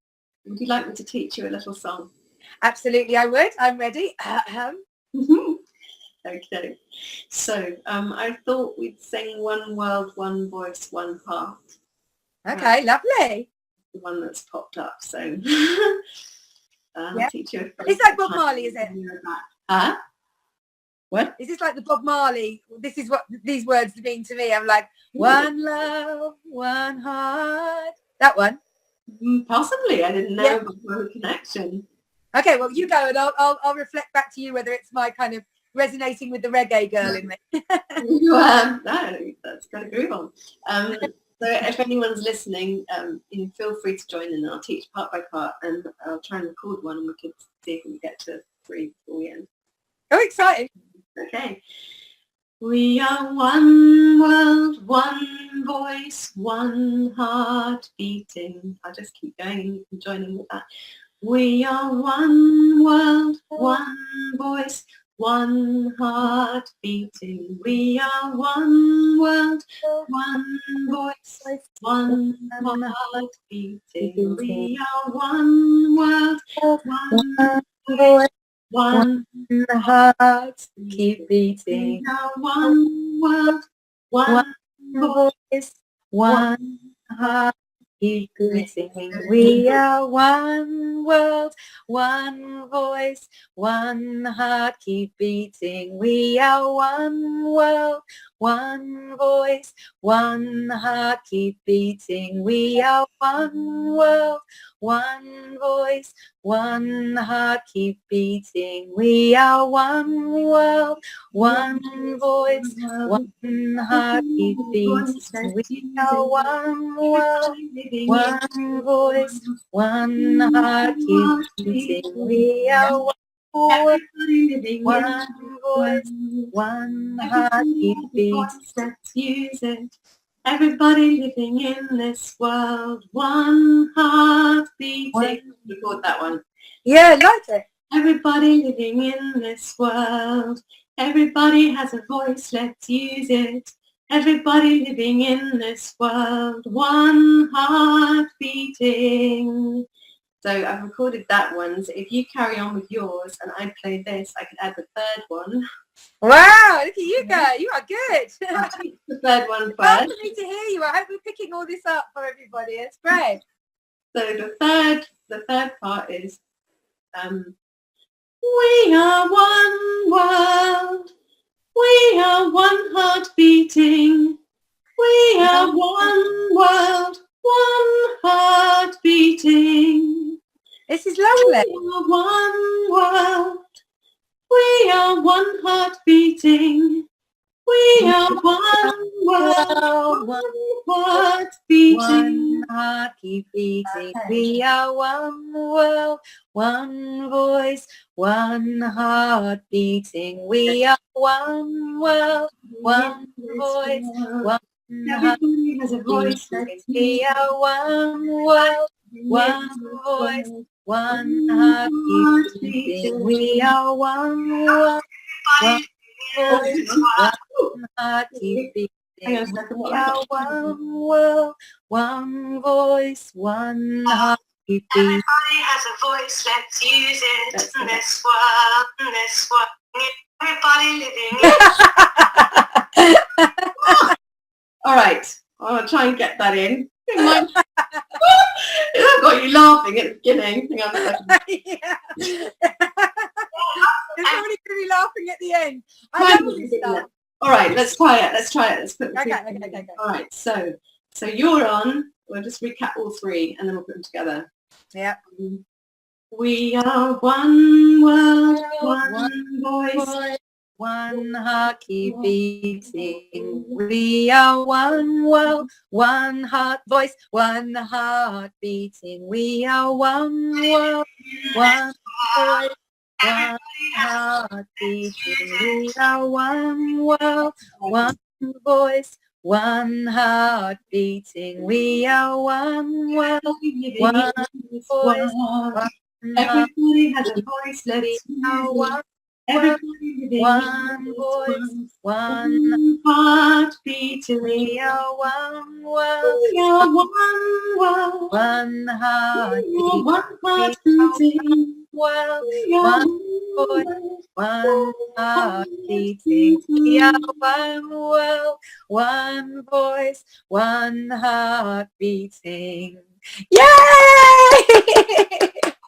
Would you like me to teach you a little song? Absolutely, I would. I'm ready. Okay. So I thought we'd sing One World, One Voice, One Heart. Okay, lovely. The one that's popped up. So I'll teach you. It's like Bob Marley, is it? Huh? What? Is this like the Bob Marley? This is what these words mean to me. I'm like, one love, one heart. That one? Possibly. I didn't know about the connection. Okay, well, you go, and I'll reflect back to you whether it's my kind of resonating with the reggae girl in me. No, that's got a groove on. So if anyone's listening, you know, feel free to join in. I'll teach part by part, and I'll try and record one, and we can see if we can get to 3 before we end. Oh, exciting. Okay. We are one world, one voice, one heart beating. I'll just keep going and you can join in with that. We are one world, one voice, one heart beating. We are one world, one voice, one heart beating. We are one world, one voice, one heart keep beating. We are one world, one voice, one heart keep beating. We are one world, one voice, one heart keep beating. We are one world, one voice, one heart keep beating. We are one world, one voice, one heart keep beating. We are one world, one voice, one heart keep beating. We are one world, one voice, one heart keep beating. We are one world, one voice, one heart keep beating. Let's use it. Everybody living in this world, one heart beating. Record that one. Yeah, I like it. Everybody living in this world. Everybody has a voice, let's use it. Everybody living in this world, one heart beating. So I've recorded that one. So if you carry on with yours and I play this, I could add the third one. Wow, look at you go. You are good. I'll take the third one Hard first. for me to hear you. I hope we're picking all this up for everybody. It's great. So the third part is we are one world. We are one heart beating. We are one world, one heart beating. This is lovely. We are one world. We are one heart beating. We are one world, one heart beating. One heart keep beating. We are one world, one voice, one heart beating. We are one world, one voice, one Everybody has a voice. we are one world, one voice, one heart beating. We are one world, one voice, one heart beating. We are one world, one voice, one heart beating. Everybody has a voice, let's use it in this world, everybody living. All right, I'll try and get that in. I've got you laughing at the beginning. Hang on a second. Yeah. There's somebody going to be laughing at the end. I love all this stuff. All right, let's try it. Let's put the Okay. All right, so you're on. We'll just recap all three and then we'll put them together. Yeah. We are one world, one voice, one heart keep beating. We are one world, one heart voice, one heart beating. We are one world, one voice, one heart beating. We are one world, one voice, one heart beating. We are one world, one voice, one everybody has a voice. Let's one everybody one voice, one heart beating. We are one world, We are one world, one heart one heart beating. World, one voice, one heart beating. We are one world, one voice, one heart beating. Yay!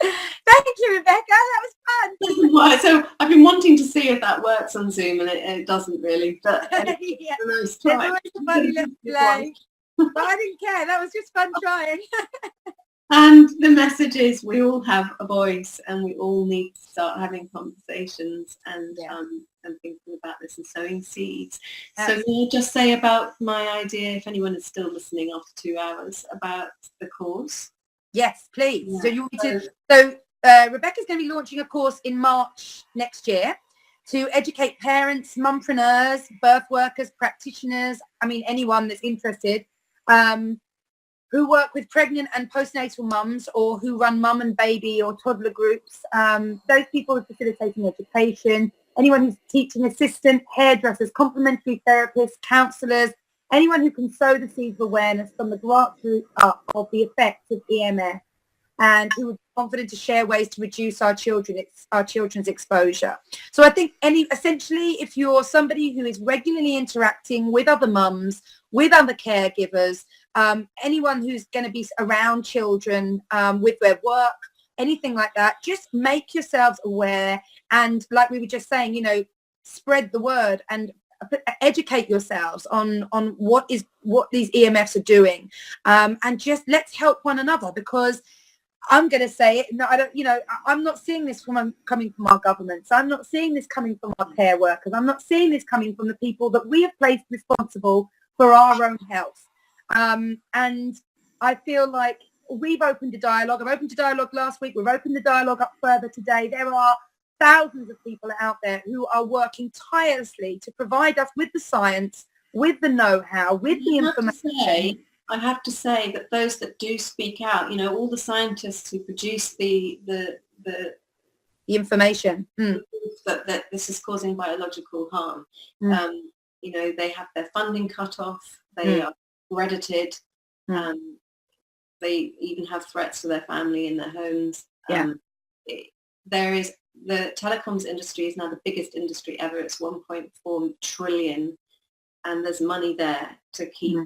Thank you, Rebecca. That was fun. So I've been wanting to see if that works on Zoom, and it doesn't really. But Yeah. nice There's try. always a funny little delay. But I didn't care. That was just fun trying. And the message is we all have a voice and we all need to start having conversations and thinking about this and sowing seeds. So can I just say about my idea, if anyone is still listening after 2 hours, about the course? Yes, please. Yeah. So you want me to? So Rebecca's going to be launching a course in March next year to educate parents, mumpreneurs, birth workers, practitioners, I mean anyone that's interested, who work with pregnant and postnatal mums or who run mum and baby or toddler groups, those people who are facilitating education, anyone who's teaching assistant, hairdressers, complementary therapists, counsellors, anyone who can sow the seeds of awareness from the grassroots up of the effects of EMF and who would be confident to share ways to reduce our children's exposure. So I think essentially if you're somebody who is regularly interacting with other mums, with other caregivers, anyone who's going to be around children with their work, anything like that, just make yourselves aware and like we were just saying, spread the word and educate yourselves on what these EMFs are doing, and just let's help one another, because I'm going to say it. No, I don't. I'm not seeing this coming from our governments. I'm not seeing this coming from our care workers. I'm not seeing this coming from the people that we have placed responsible for our own health. And I feel like we've opened a dialogue. I've opened a dialogue last week. We've opened the dialogue up further today. There are thousands of people out there who are working tirelessly to provide us with the science, with the know-how, with the information. I have to say that those that do speak out, all the scientists who produce the information that this is causing biological harm, they have their funding cut off, they are credited, they even have threats to their family in their homes. There is the telecoms industry is now the biggest industry ever. It's 1.4 trillion, and there's money there to keep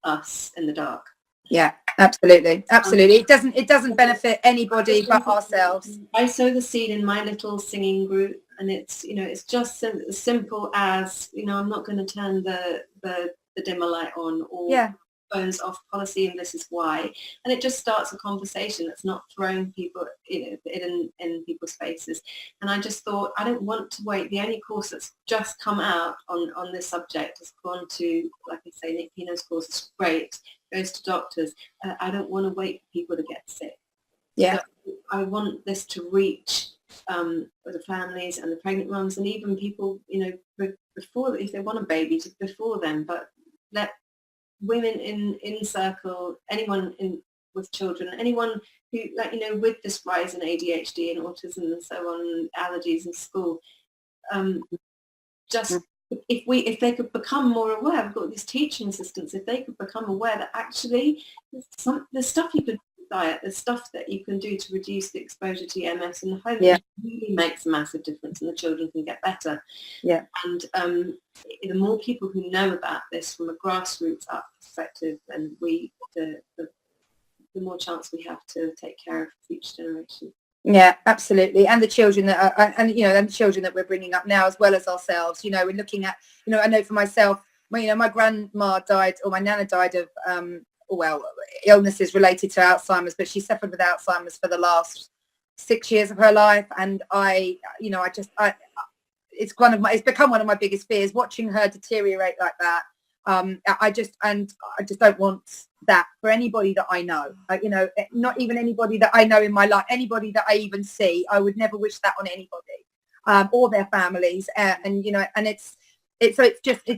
us in the dark. Yeah, absolutely. It doesn't benefit anybody but ourselves. I sow the seed in my little singing group, and it's, you know, it's just as simple as, you know, I'm not going to turn the dimmer light on or phones off policy, and this is why. And it just starts a conversation that's not throwing people, you know, in people's faces. And I just thought, I don't want to wait. The only course that's just come out on this subject has gone to, like I say, Nick Pino's course is great, goes to doctors. I don't want to wait for people to get sick. Yeah. So I want this to reach the families and the pregnant mums, and even people, you know, before, if they want a baby, just before them, but let women in circle, anyone with children, anyone who, like, you know, with this rise in ADHD and autism and so on, allergies in school, just if they could become more aware. I've got these teaching assistants, if they could become aware that actually there's stuff you can do with diet, there's stuff that you can do to reduce the exposure to EMFs in the home, which really makes a massive difference, and the children can get better. Yeah. And the more people who know about this from a grassroots up perspective, and the more chance we have to take care of future generations. Yeah, absolutely. And the children that are, and you know, and the children that we're bringing up now, as well as ourselves. You know, we're looking at, you know, I know for myself, you know, my grandma died, or my nana died of illnesses related to Alzheimer's, but she suffered with Alzheimer's for the last 6 years of her life. And it's become one of my biggest fears, watching her deteriorate like that. I just don't want that for anybody that I know. You know, not even anybody that I know in my life, anybody that I even see. I would never wish that on anybody, or their families. And you know, and it's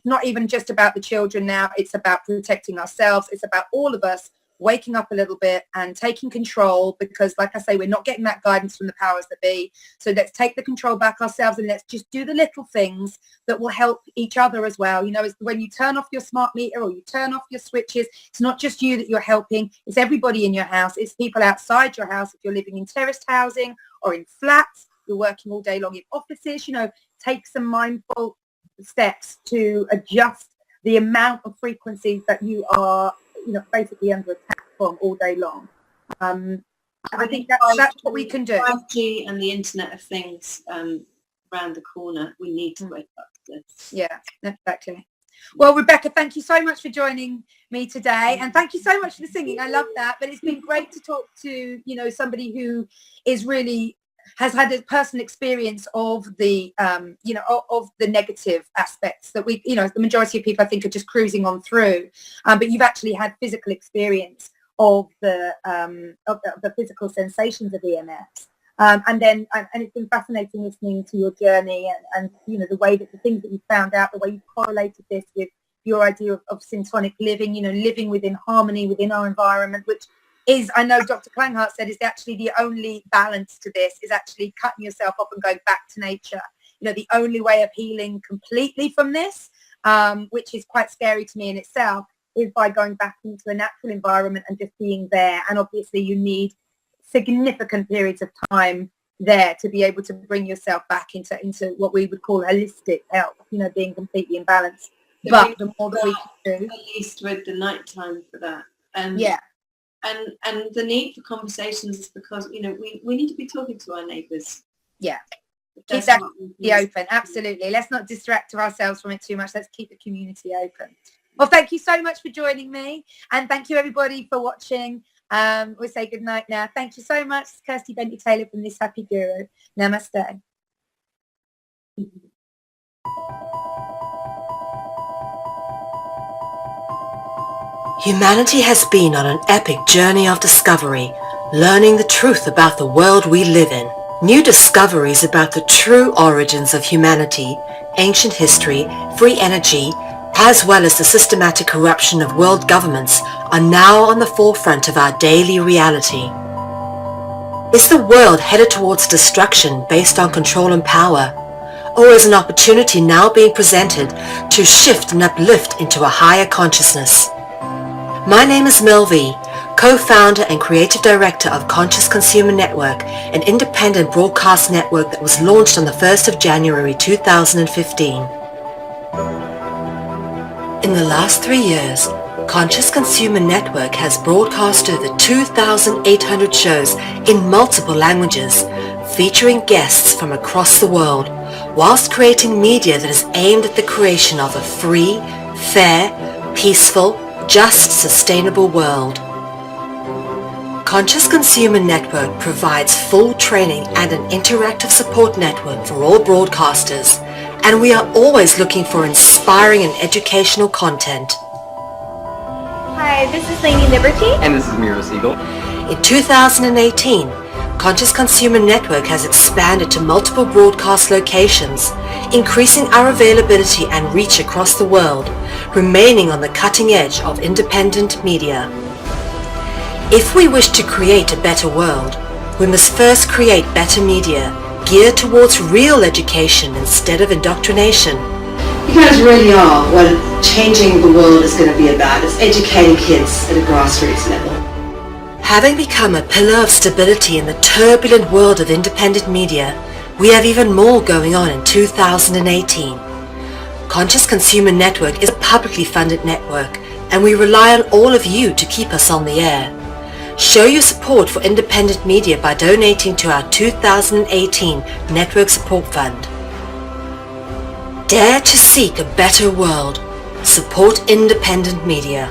not even just about the children now. It's about protecting ourselves. It's about all of us waking up a little bit and taking control, because like I say, we're not getting that guidance from the powers that be. So let's take the control back ourselves, and let's just do the little things that will help each other as well. You know, it's when you turn off your smart meter or you turn off your switches, it's not just you that you're helping, it's everybody in your house. It's people outside your house, if you're living in terraced housing or in flats, you're working all day long in offices. You know, take some mindful steps to adjust the amount of frequencies that you are, you know, basically under attack from all day long. I think that's what we can do. 5G and the Internet of Things around the corner. We need to wake up to this. Yeah, exactly. Well, Rebecca, thank you so much for joining me today, and thank you so much for the singing. I love that. But it's been great to talk to, you know, somebody who is really has had a personal experience of the, you know, of the negative aspects that we, you know, the majority of people I think are just cruising on through. But you've actually had physical experience of the physical sensations of EMFs. And it's been fascinating listening to your journey and you know, the way that the things that you found out, the way you correlated this with your idea of syntonic living, you know, living within harmony within our environment, which is, I know Dr. Klanghart said, is actually the only balance to this, is actually cutting yourself off and going back to nature. You know, the only way of healing completely from this, which is quite scary to me in itself, is by going back into a natural environment and just being there. And obviously you need significant periods of time there to be able to bring yourself back into what we would call holistic health, you know, being completely in balance. But the more that we can do, at least with the nighttime for that. And yeah. And the need for conversations is because, you know, we need to be talking to our neighbours. Yeah. Keep that community open. Absolutely. Let's not distract ourselves from it too much. Let's keep the community open. Well, thank you so much for joining me. And thank you, everybody, for watching. We'll say good night now. Thank you so much. It's Kirsty Bentley Taylor from This Happy Guru. Namaste. Humanity has been on an epic journey of discovery, learning the truth about the world we live in. New discoveries about the true origins of humanity, ancient history, free energy, as well as the systematic corruption of world governments are now on the forefront of our daily reality. Is the world headed towards destruction based on control and power? Or is an opportunity now being presented to shift and uplift into a higher consciousness? My name is Mel V, co-founder and creative director of Conscious Consumer Network, an independent broadcast network that was launched on the 1st of January 2015. In the last 3 years, Conscious Consumer Network has broadcast over 2,800 shows in multiple languages, featuring guests from across the world, whilst creating media that is aimed at the creation of a free, fair, peaceful, just, sustainable world. Conscious Consumer Network provides full training and an interactive support network for all broadcasters, and we are always looking for inspiring and educational content. Hi, this is Lady Liberty. And this is Mira Siegel. In 2018, Conscious Consumer Network has expanded to multiple broadcast locations, increasing our availability and reach across the world, remaining on the cutting edge of independent media. If we wish to create a better world, we must first create better media, geared towards real education instead of indoctrination. You guys really are what changing the world is going to be about. It's educating kids at a grassroots level. Having become a pillar of stability in the turbulent world of independent media, we have even more going on in 2018. Conscious Consumer Network is a publicly funded network, and we rely on all of you to keep us on the air. Show your support for independent media by donating to our 2018 Network Support Fund. Dare to seek a better world. Support independent media.